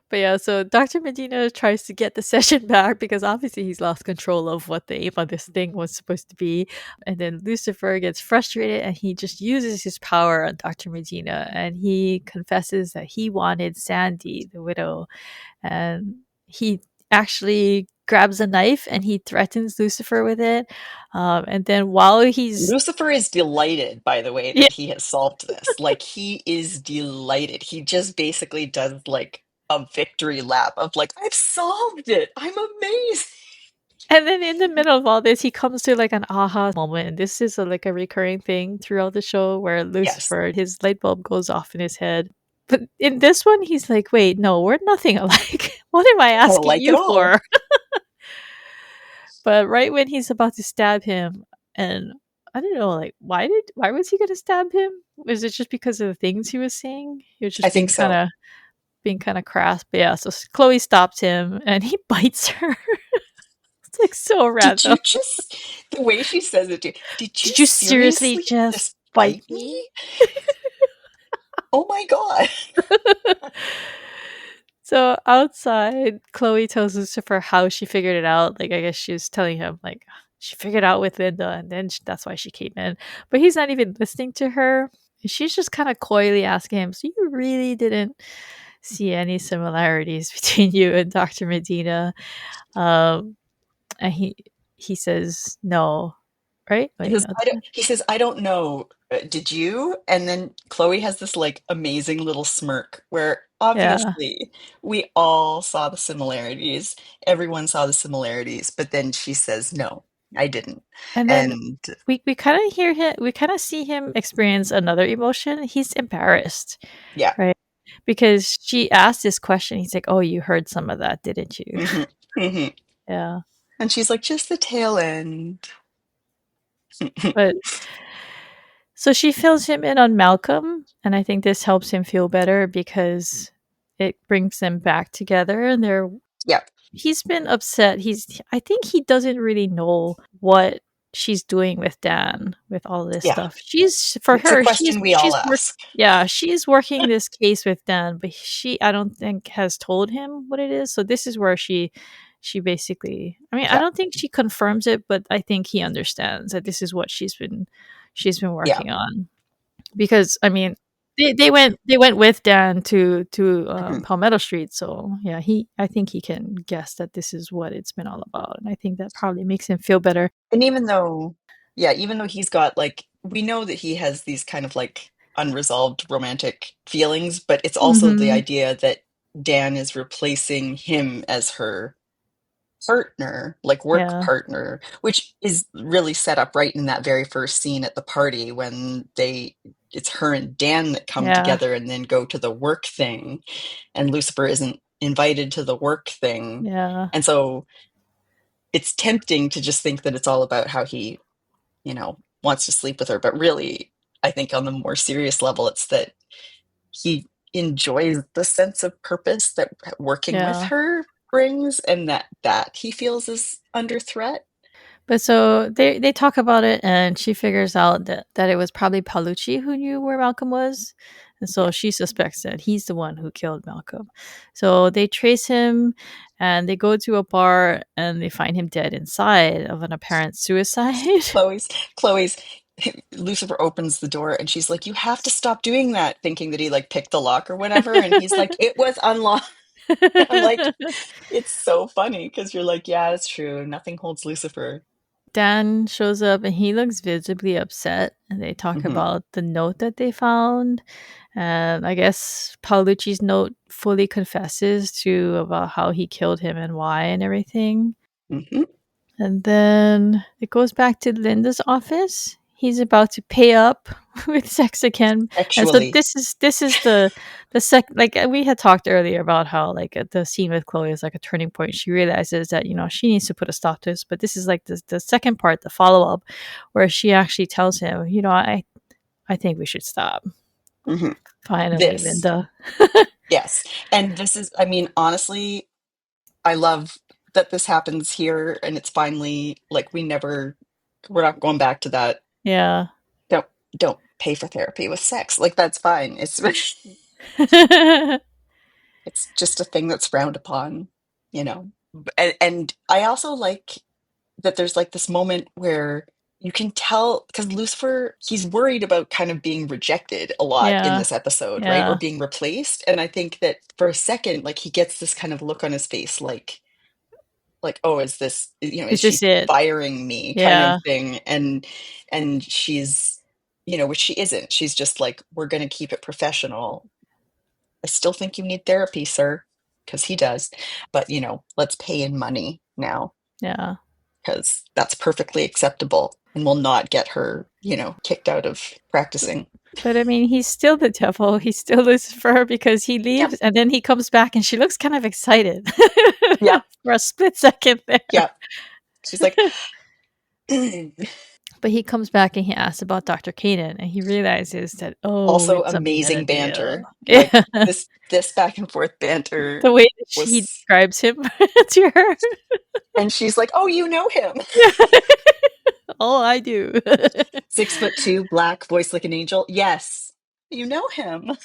But yeah, so Dr. Medina tries to get the session back because obviously he's lost control of what the aim of this thing was supposed to be. And then Lucifer gets frustrated and he just uses his power on Dr. Medina and he confesses that he wanted Sandy, the widow. And he actually grabs a knife and he threatens Lucifer with it. And then while he's Lucifer is delighted by the way yeah, that he has solved this. Like, he is delighted. He just basically does like a victory lap of like, I've solved it. I'm amazing. and then in the middle of all this, he comes to like an aha moment. And this is like a recurring thing throughout the show where Yes. Lucifer, his light bulb goes off in his head. But in this one, he's like, wait, no, we're nothing alike. What am I I don't asking like it you all. for? But right when he's about to stab him, and I don't know, like, why was he gonna stab him? Was it just because of the things he was saying? He was I just think so. being kind of crass. But yeah, so Chloe stops him and he bites her. It's like so Did random. you just, the way she says it, did you Did you seriously seriously just just bite bite me? me? Oh my God. So outside, Chloe tells Lucifer how she figured it out. Like, I guess she was telling him, like, she figured out with Linda, and then that's why she came in. But he's not even listening to her. She's just kind of coyly asking him, "So you really didn't see any similarities between you and Dr. Medina?" Um, and he says no, right? He Wait, says, no, I don't know. Did you? And then Chloe has this like amazing little smirk where yeah. obviously we all saw the similarities. Everyone saw the similarities, but then she says, no, I didn't. And then And we kind of hear him, we kind of see him experience another emotion. He's embarrassed, yeah. right? Because she asked this question. He's like, "Oh, you heard some of that, didn't you?" Hmm. Hmm. Yeah. And she's like, just the tail end. But so she fills him in on Malcolm, and I think this helps him feel better because it brings them back together and Yeah. he's been upset. I think he doesn't really know what she's doing with Dan with all this Yeah. stuff. She's for It's a her, question we all ask. she's working this case with Dan, but she I don't think has told him what it is. So this is where she basically I mean, I Yeah. don't think she confirms it, but I think he understands that this is what she's been Yeah. working on. Because I mean, they went with Dan to Mhm. Palmetto Street, so yeah, I think he can guess that this is what it's been all about, and I think that probably makes him feel better. And even though he's got like, we know that he has these kind of like unresolved romantic feelings, but it's also the Mhm. idea that Dan is replacing him as her partner, like work Yeah, partner, which is really set up right in that very first scene at the party when it's her and Dan that come yeah, together and then go to the work thing, and Lucifer isn't invited to the work thing. yeah, And so it's tempting to just think that it's all about how he, wants to sleep with her. But really, I think on the more serious level, it's that he enjoys the sense of purpose that working with yeah. her brings, and that he feels is under threat. But so they talk about it, and she figures out that it was probably Paolucci who knew where Malcolm was, and Yeah. so she suspects that he's the one who killed Malcolm. So they trace him, and they go to a bar, and they find him dead inside of an apparent suicide. Chloe's Lucifer opens the door and she's like, "You have to stop doing that," thinking that he like picked the lock or whatever, and he's like, "It was unlocked." I'm like, it's so funny because you're like, yeah, it's true. Nothing holds Lucifer. Dan shows up, and he looks visibly upset, and they talk Hmm. about the note that they found. And I guess Paolucci's note fully confesses to about how he killed him and why and everything. Hmm. And then it goes back to Linda's office. He's about to pay up with sex again, and so Actually. this is the sec. Like we had talked earlier about how like the scene with Chloe is like a turning point. She realizes that she needs to put a stop to this. But this is like the second part, the follow up, where she actually tells him, I think we should stop. Hmm. Finally, This, Linda. yes. And this is, I mean, honestly, I love that this happens here and it's finally like we're not going back to that. Yeah. Don't don't pay for therapy with sex. Like that's fine. It's just a thing that's frowned upon, you know. And I also like that there's like this moment where you can tell because Lucifer, he's worried about kind of being rejected a lot in Yeah. this episode, right? Or Yeah. being replaced. And I think that for a second, like he gets this kind of look on his face, like, oh, is this, is Is this she it? firing me kind of Yeah. thing? And she's, which she isn't. She's just like, we're gonna keep it professional. I still think you need therapy, sir, because he does. But, let's pay in money now Yeah. because that's perfectly acceptable and will not get her, kicked out of practicing. But I mean, he's still the devil. He's still Lucifer because he Yep. leaves and then he comes back and she looks kind of excited Yep. for a split second there. Yep. She's like, But he comes back and he asks about Dr. Kanan and he realizes that, oh, also it's a amazing meta deal. banter. Like Yeah. this back and forth banter The way that he was, describes him to her. and she's like, oh, you know him. Yeah. All I do. 6'2", black, voice like an angel. Yes, you know him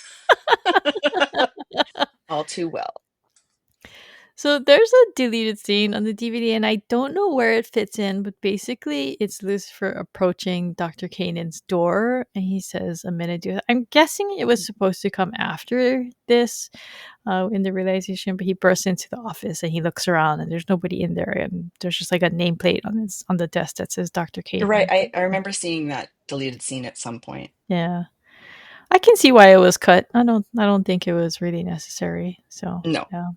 all too well. So there's a deleted scene on the DVD, and I don't know where it fits in, but basically it's Lucifer approaching Dr. Kanan's door, and he says, "A minute, do that." I'm guessing it was supposed to come after this, in the realization, but he bursts into the office and he looks around, and there's nobody in there, and there's just like a nameplate on the desk that says Dr. You're right. Kanan. I remember seeing that deleted scene at some point. Yeah, I can see why it was cut. I don't think it was really necessary. So No, yeah.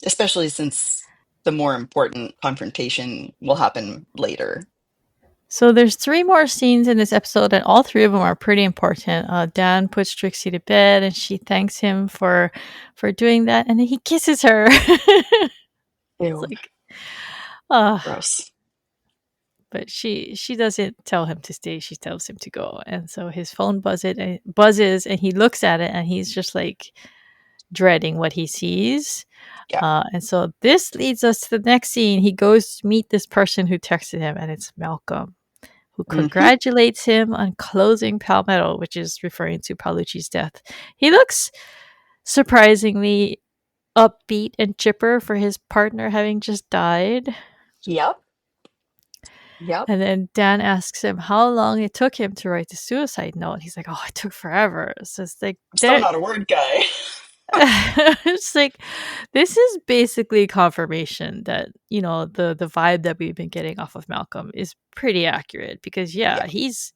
especially since the more important confrontation will happen later. So there's three more scenes in this episode, and all three of them are pretty important. Dan puts Trixie to bed, and she thanks him for doing that, and then he kisses her. It's Ew, like, uh, gross. but she doesn't tell him to stay. She tells him to go, and so his phone buzzes, and he looks at it, and he's just like dreading what he sees. Yeah. And so this leads us to the next scene. He goes to meet this person who texted him, and it's Malcolm, who Hmm. congratulates him on closing Palmetto, which is referring to Paolucci's death. He looks surprisingly upbeat and chipper for his partner having just died. Yep. Yep. And then Dan asks him how long it took him to write the suicide note. He's like, "Oh, it took forever." So it's like I'm so there not a word guy. it's like this is basically confirmation that, the vibe that we've been getting off of Malcolm is pretty accurate because Yeah. yeah, he's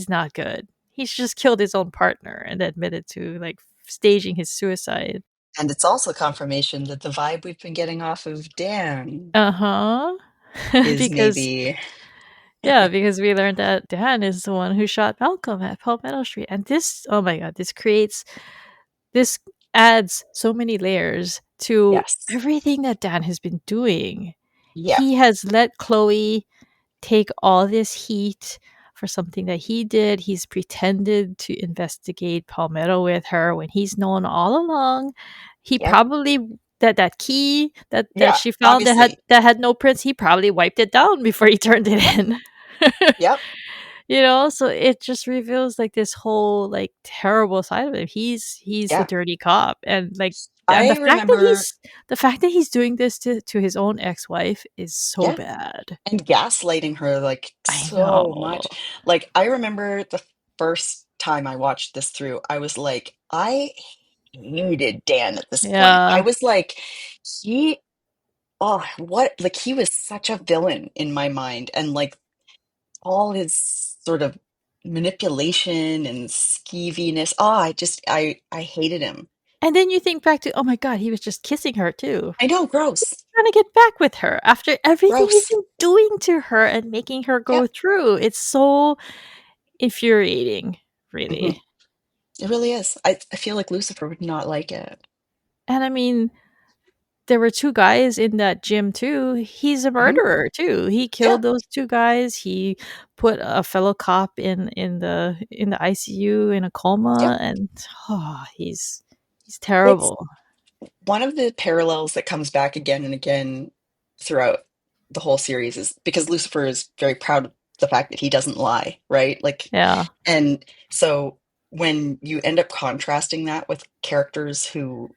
not good. He's just killed his own partner and admitted to like staging his suicide. And it's also confirmation that the vibe we've been getting off of Dan Uh-huh. is Because maybe, yeah, because we learned that Dan is the one who shot Malcolm at Palmetto Street. And this, oh my god, this adds so many layers to yes. everything that Dan has been doing. Yeah. He has let Chloe take all this heat for something that he did. He's pretended to investigate Palmetto with her when he's known all along. He Yep. probably that key that Yeah. she found Obviously. that had no prints, he probably wiped it down before he turned it Yep. in. Yep. So it just reveals like this whole like terrible side of him. He's the Yeah. dirty cop, and like and I remember, the fact that he's doing this to his own ex-wife is so yeah. bad. And gaslighting her like I so know. much. Like, I remember the first time I watched this through, I was like, I hated Dan at this point. I Yeah. was like, he, oh, what? Like, he was such a villain in my mind. And like, all his sort of manipulation and skeeviness. Oh, I hated him. And then you think back to, oh my god, he was just kissing her too. I know, gross. Trying to get back with her after everything he's Gross. been doing to her and making her Yep. go through. It's so infuriating, Hmm. really. It really is. I feel like Lucifer would not like it. And I mean, there were 2 guys in that gym too. He's a Hmm. murderer too. He Yeah. killed those 2 guys. He put a fellow cop in the ICU in a Yep. coma, and he's It's terrible. one of the parallels that comes back again and again throughout the whole series is because Lucifer is very proud of the fact that he doesn't lie, right? Like, Yeah, and so when you end up contrasting that with characters who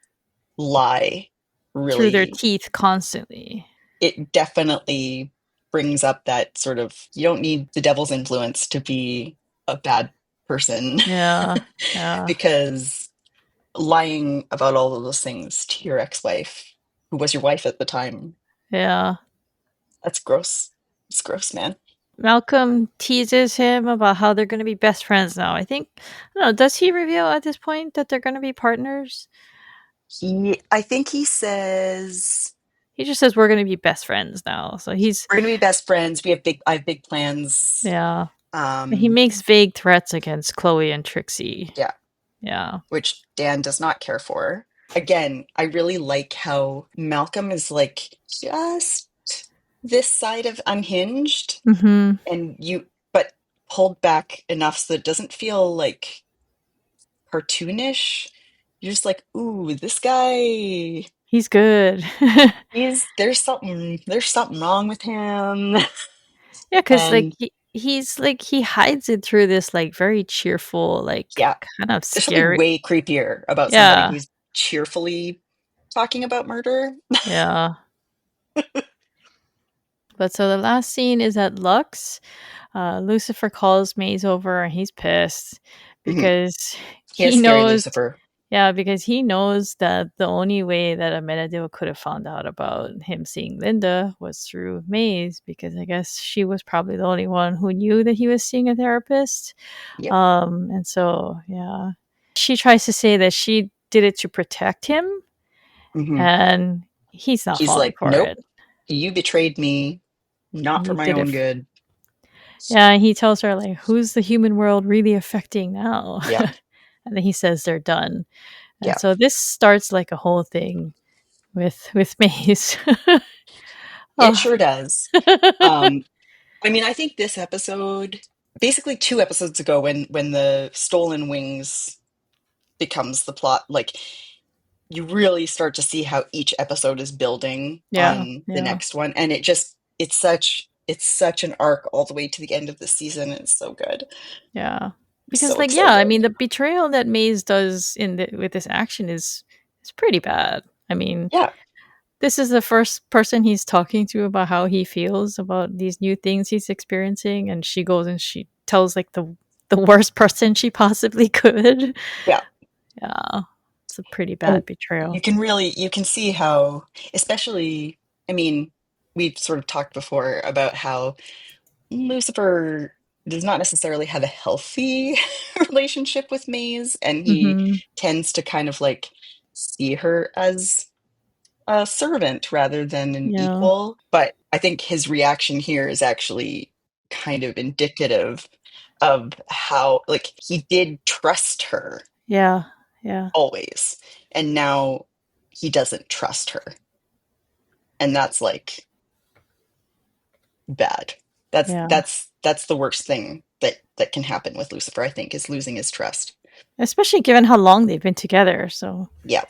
lie, through their really, teeth constantly. it definitely brings up that sort of you don't need the devil's influence to be a bad person Yeah, yeah, because lying about all of those things to your ex-wife, who was your wife at the time, yeah. that's gross. It's gross, man. Malcolm teases him about how they're gonna be best friends now. I think I don't know, does he reveal at this point that they're gonna be partners? I think he says He just says, "We're gonna be best friends now." So he's we're gonna be best friends. I have big plans. yeah. He Um, makes vague threats against Chloe and Trixie. yeah, Yeah. which Dan does not care for. Again, I really like how Malcolm is like just this side of unhinged Mhm. but pulled back enough so it doesn't feel like cartoonish. You're just like, ooh, this guy, He's good. there's something wrong with him. Yeah, because like And he hides it through this like very cheerful, like yeah, kind of there's something scary. way creepier about somebody Yeah. who's cheerfully talking about murder. Yeah. But so the last scene is at Lux. Lucifer calls Maze over and he's pissed Mhm. because He is he scary, knows Lucifer. yeah, because he knows that the only way that Amenadiel could have found out about him seeing Linda was through Maze, because I guess she was probably the only one who knew that he was seeing a therapist. Yep. And so yeah. She tries to say that she did it to protect him, Hmm. and he's not He's falling like, for nope, it. you betrayed me, not for You my did it own good. Yeah, he tells her like, "Who's the human world really affecting now?" Yeah. And then he says they're done. And Yeah. so this starts like a whole thing with Maze. It Oh. sure does. Um, I mean, I think this episode, basically 2 episodes ago, when the stolen wings becomes the plot, like you really start to see how each episode is building Yeah, on the yeah, next one, and it's such an arc all the way to the end of the season. It's so good. yeah. I'm Because so like, yeah, I excited. mean, the betrayal that Maze does with this action is pretty bad. I mean, Yeah. this is the first person he's talking to about how he feels about these new things he's experiencing, and she goes and she tells like the worst person she possibly could. Yeah. Yeah, it's a pretty And bad betrayal. you can see how, especially, I mean, we've sort of talked before about how Lucifer does not necessarily have a healthy relationship with Maze, and he Hmm. tends to kind of like see her as a servant rather than an Yeah, equal. But I think his reaction here is actually kind of indicative of how, like, he did trust her yeah, yeah, always, and now he doesn't trust her. And that's like bad. yeah. That's the worst thing that can happen with Lucifer, I think, is losing his trust. Especially given how long they've been together. So, Yeah.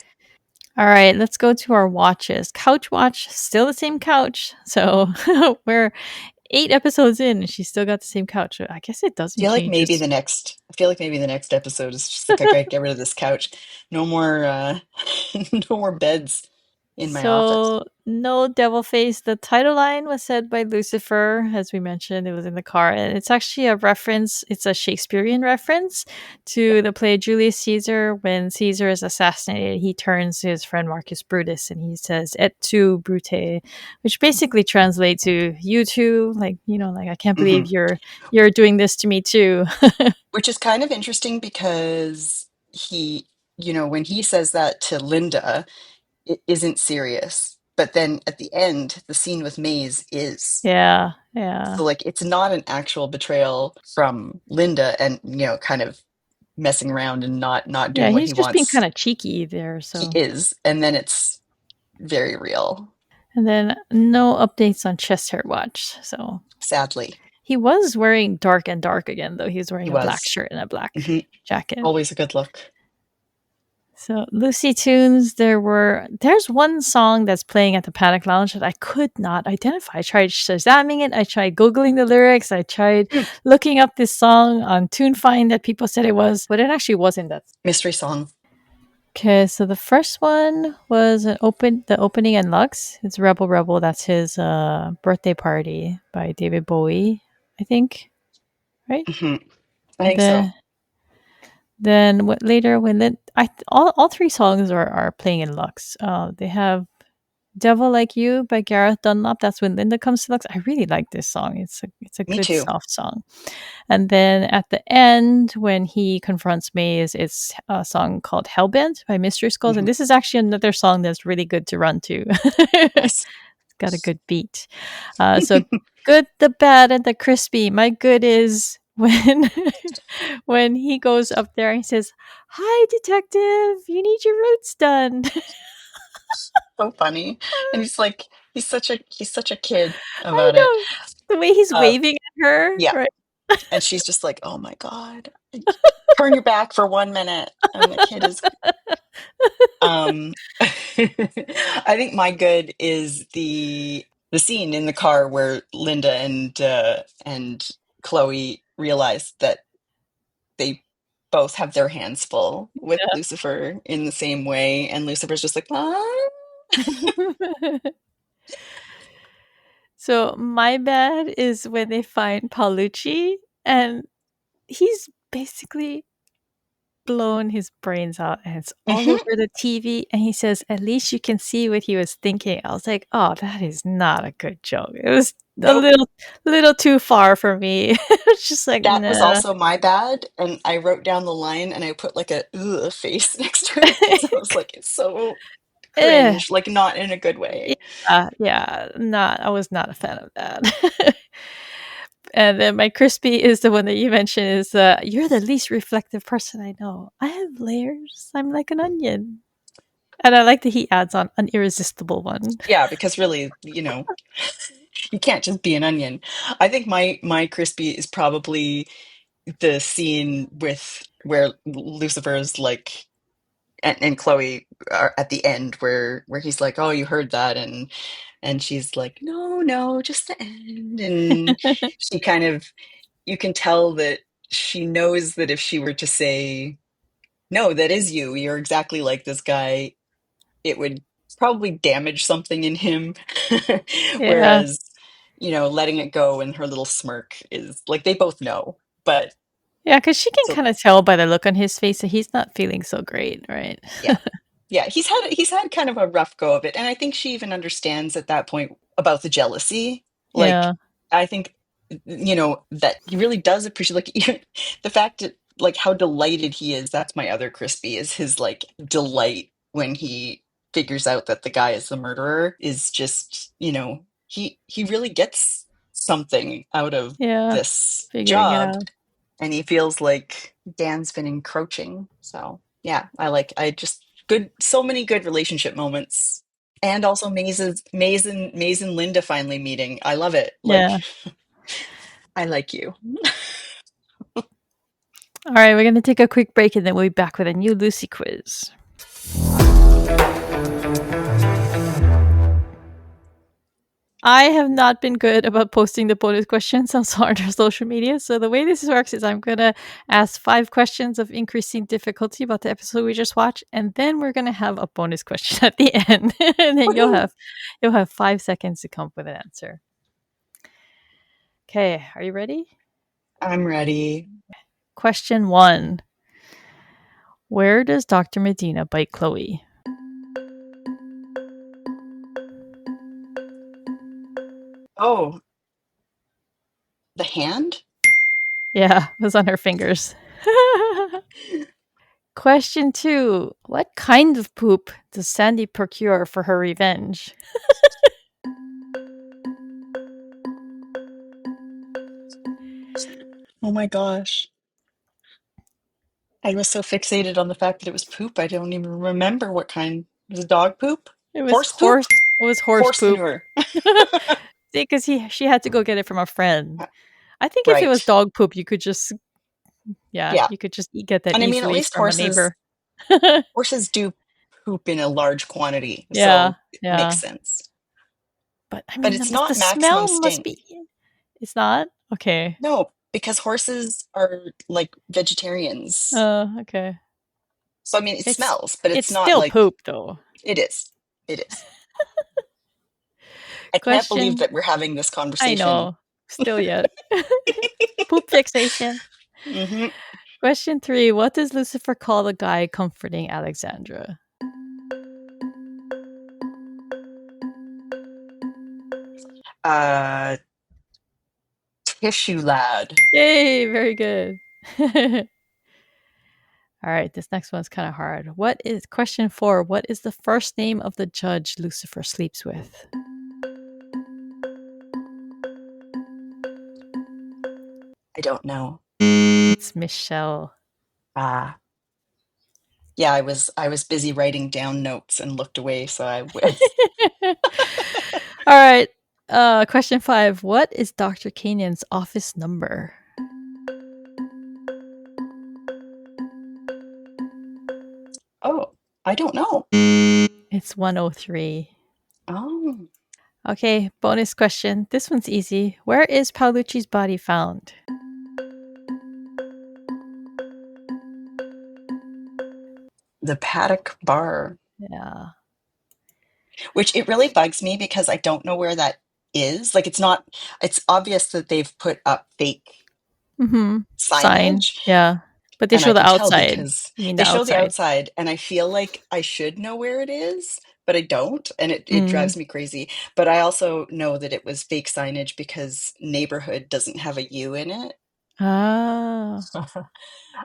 all right, let's go to our watches. Couch watch, still the same couch. So we're 8 episodes in, and she's still got the same couch. I guess it doesn't change. I feel like maybe the next episode is just like, I gotta get rid of this couch. No more no more beds in my office. So, no devil face. The title line was said by Lucifer, as we mentioned. It was in the car, and it's actually a reference. It's a Shakespearean reference Yeah. to the play Julius Caesar. When Caesar is assassinated, he turns to his friend Marcus Brutus, and he says "Et tu, Brute," which basically translates to "You too." Like, like, I can't Hmm. believe you're doing this to me too. Which is kind of interesting because he, when he says that to Linda, it isn't serious. But then at the end, the scene with Maze is. Yeah, yeah, So like it's not an actual betrayal from Linda and kind of messing around and not yeah. doing what he He's just being wants. kind of cheeky there. He So. is, and then it's very real, And then no updates on chest hair watch. So sadly. he was wearing dark and dark again, though. He was He wearing a black was. shirt and a black Hmm. jacket. Always a good look. So LuciTunes, there's one song that's playing at the Panic Lounge that I could not identify. I tried shazamming it, I tried googling the lyrics, I tried Hmm. looking up this song on TuneFind that people said it was, but it actually wasn't that. Mystery song. Okay, so the first one was the opening in Lux. It's Rebel Rebel. That's his birthday party by David Bowie, I think, right? Hmm. I And think so. then what later when then all three songs are playing in Lux. They have Devil Like You by Gareth Dunlop. That's when Linda comes to Lux. I really like this song. It's a Me good too. soft song. And then at the end, when he confronts Maze, it's a song called Hellbent by Mystery Skulls. And Hmm. this is actually another song that's really good to run to. It's Nice. got a good beat. So good, the bad, and the crispy. My good is when when he goes up there and he says, "Hi, detective, you need your roots done." So funny, and he's such a kid I about it. know the way he's Uh, waving at her, yeah, right? and she's just like, "Oh my God, turn your back for 1 minute," and the kid is. I think my good is the scene in the car where Linda and Chloe realize that they both have their hands full with Lucifer in the same way, and Lucifer's just like, ah. So my bad is when they find Paulucci and he's basically blown his brains out and it's all Mhm. over the TV and he says, "At least you can see what he was thinking." I was like, "Oh, that is not a good joke." It was a Nope. little too far for me. It's just like, That was nah. also my bad, and I wrote down the line and I put like a ugh face next to it because I was like, it's so Eh, cringe, like not in a good way. yeah, yeah, not I was not a fan of that. And then my crispy is the one that you mentioned is, "You're the least reflective person I know. I have layers. I'm like an onion." And I like that he adds on an irresistible one. Yeah, because really, you can't just be an onion. I think my crispy is probably the scene with where Lucifer's like and Chloe are at the end where he's like, "Oh, you heard that," and she's like, "No, no, just the end." And she kind of you can tell that she knows that if she were to say, "No, that is you. You're exactly like this guy," it would probably damaged something in him. Yeah. Whereas, letting it go and her little smirk is like they both know. But Yeah, because she can so kind of tell by the look on his face that he's not feeling so great, right? yeah. Yeah, he's had kind of a rough go of it. And I think she even understands at that point about the jealousy. Like Yeah. I think that he really does appreciate like even the fact that like how delighted he is. That's my other crispy is his like delight when he figures out that the guy is the murderer is just, he really gets something out of Yeah. this Figuring it job out. and he feels like Dan's been encroaching. So yeah, I just good so many good relationship moments. And also Maze and Linda finally meeting. I love it. Yeah. Like I like you. All right, we're going to take a quick break and then we'll be back with a new Lucy quiz. I have not been good about posting the bonus questions on our social media. So the way this works is I'm gonna ask 5 questions of increasing difficulty about the episode we just watched, and then we're gonna have a bonus question at the end, and then Woohoo! you'll have 5 seconds to come up with an answer. Okay, are you ready? I'm ready. Question 1: Where does Dr. Medina bite Chloe? Oh, the hand? Yeah, it was on her fingers. Question 2: What kind of poop does Sandy procure for her revenge? Oh my gosh. I was so fixated on the fact that it was poop. I don't even remember what kind. Was it dog poop? It was Horse poop? horse. It was horse Horse poop. manure. Because she had to go get it from a friend. I think if it was Right. dog poop, you could just Yeah. you could just get that And I mean, at easily least from a horses neighbor. horses do poop in a large quantity, Yeah, so it makes yeah. sense. But I But mean, it's the not maximum smell must stink. be. It's not okay. No, because horses are like vegetarians. Okay. So I mean, it It's smells, but it's it's not still like poop though. it is. It is. I can't believe Question. that we're having this I conversation. know. Still yet. Poop fixation. Hmm. Question 3: What does Lucifer call the guy comforting Alexandra? Uh, Tissue lad. Yay! Very good. All right, this next one's kind of hard. What is question 4? What is the first name of the judge Lucifer sleeps with? I don't know. It's Michelle. Ah, yeah. I was busy writing down notes and looked away, so I. All right. Question 5. What is Dr. Kanan's office number? Oh, I don't know. It's 103. Oh, Okay, bonus question. This one's easy. Where is Paolucci's body found? the Paddock Bar, Yeah. which it really bugs me because I don't know where that is. Like, it's not. It's obvious that they've put up fake Sign. signage, Yeah. But they and I show the can tell outside. because You mean they the show the outside? outside, and I feel like I should know where it is, but I don't, and it Mm. drives me crazy. But I also know that it was fake signage because neighborhood doesn't have a U in it. Ah.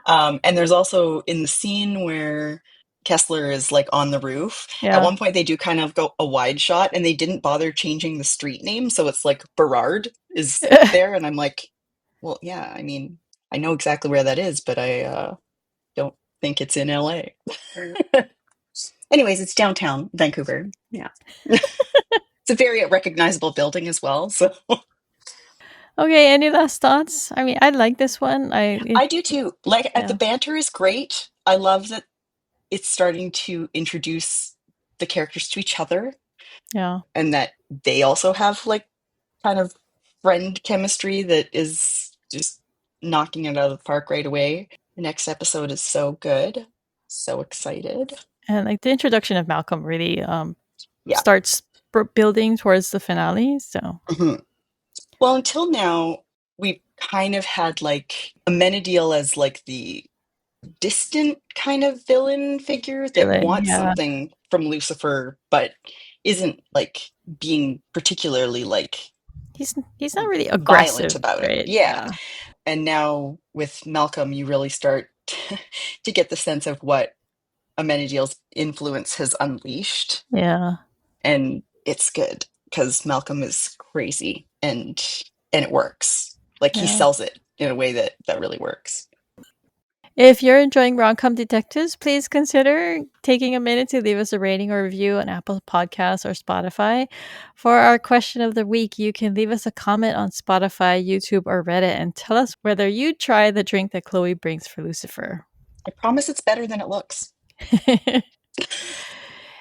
And there's also in the scene where Kessler is like on the roof, at Yeah. one point they do kind of go a wide shot and they didn't bother changing the street name. So it's like Burrard is there. And I'm like, well, yeah, I mean, I know exactly where that is, but I don't think it's in LA. Anyways, it's downtown Vancouver. Yeah. It's a very recognizable building as well. So Okay, any last thoughts? I mean, I like this one. I do too. Like, the Yeah. banter is great. I love that it's starting to introduce the characters to each other Yeah. and that they also have like kind of friend chemistry that is just knocking it out of the park right away. The next episode is so good. So excited. And like the introduction of Malcolm really starts building towards the finale. So, well, until now, we've kind of had like Amenadiel as like the distant kind of villain figure that wants something from Lucifer, but isn't like being particularly like he's not really aggressive violent about right? it. Yeah. And now with Malcolm, you really start to get the sense of what Amenadiel's influence has unleashed. Yeah. And it's good because Malcolm is crazy and it works. Like he sells it in a way that really works. If you're enjoying Rom-Com Detectives, please consider taking a minute to leave us a rating or review on Apple Podcasts or Spotify. For our question of the week, you can leave us a comment on Spotify, YouTube, or Reddit and tell us whether you'd try the drink that Chloe brings for Lucifer. I promise it's better than it looks.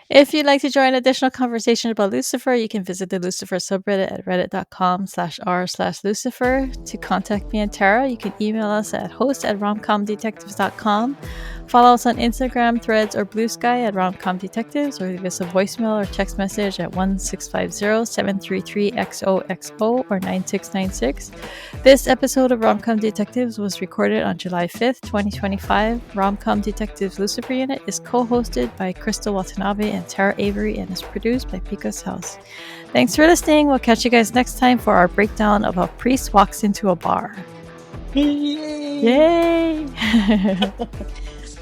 If you'd like to join additional conversation about Lucifer, you can visit the Lucifer subreddit at reddit.com/r/Lucifer. To contact me and Tara, you can email us at host@romcomdetectives.com. Follow us on Instagram, Threads, or Blue Sky at Rom-Com Detectives, or leave us a voicemail or text message at 1-650-733-XOXO or 9696. This episode of Rom-Com Detectives was recorded on July 5th, 2025. Rom-Com Detectives Lucifer Unit is co-hosted by Crystal Watanabe and Tara Avery and is produced by Pico's House. Thanks for listening. We'll catch you guys next time for our breakdown of A Priest Walks into a Bar. Yay! Yay!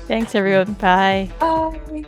Thanks, everyone. Bye. Bye.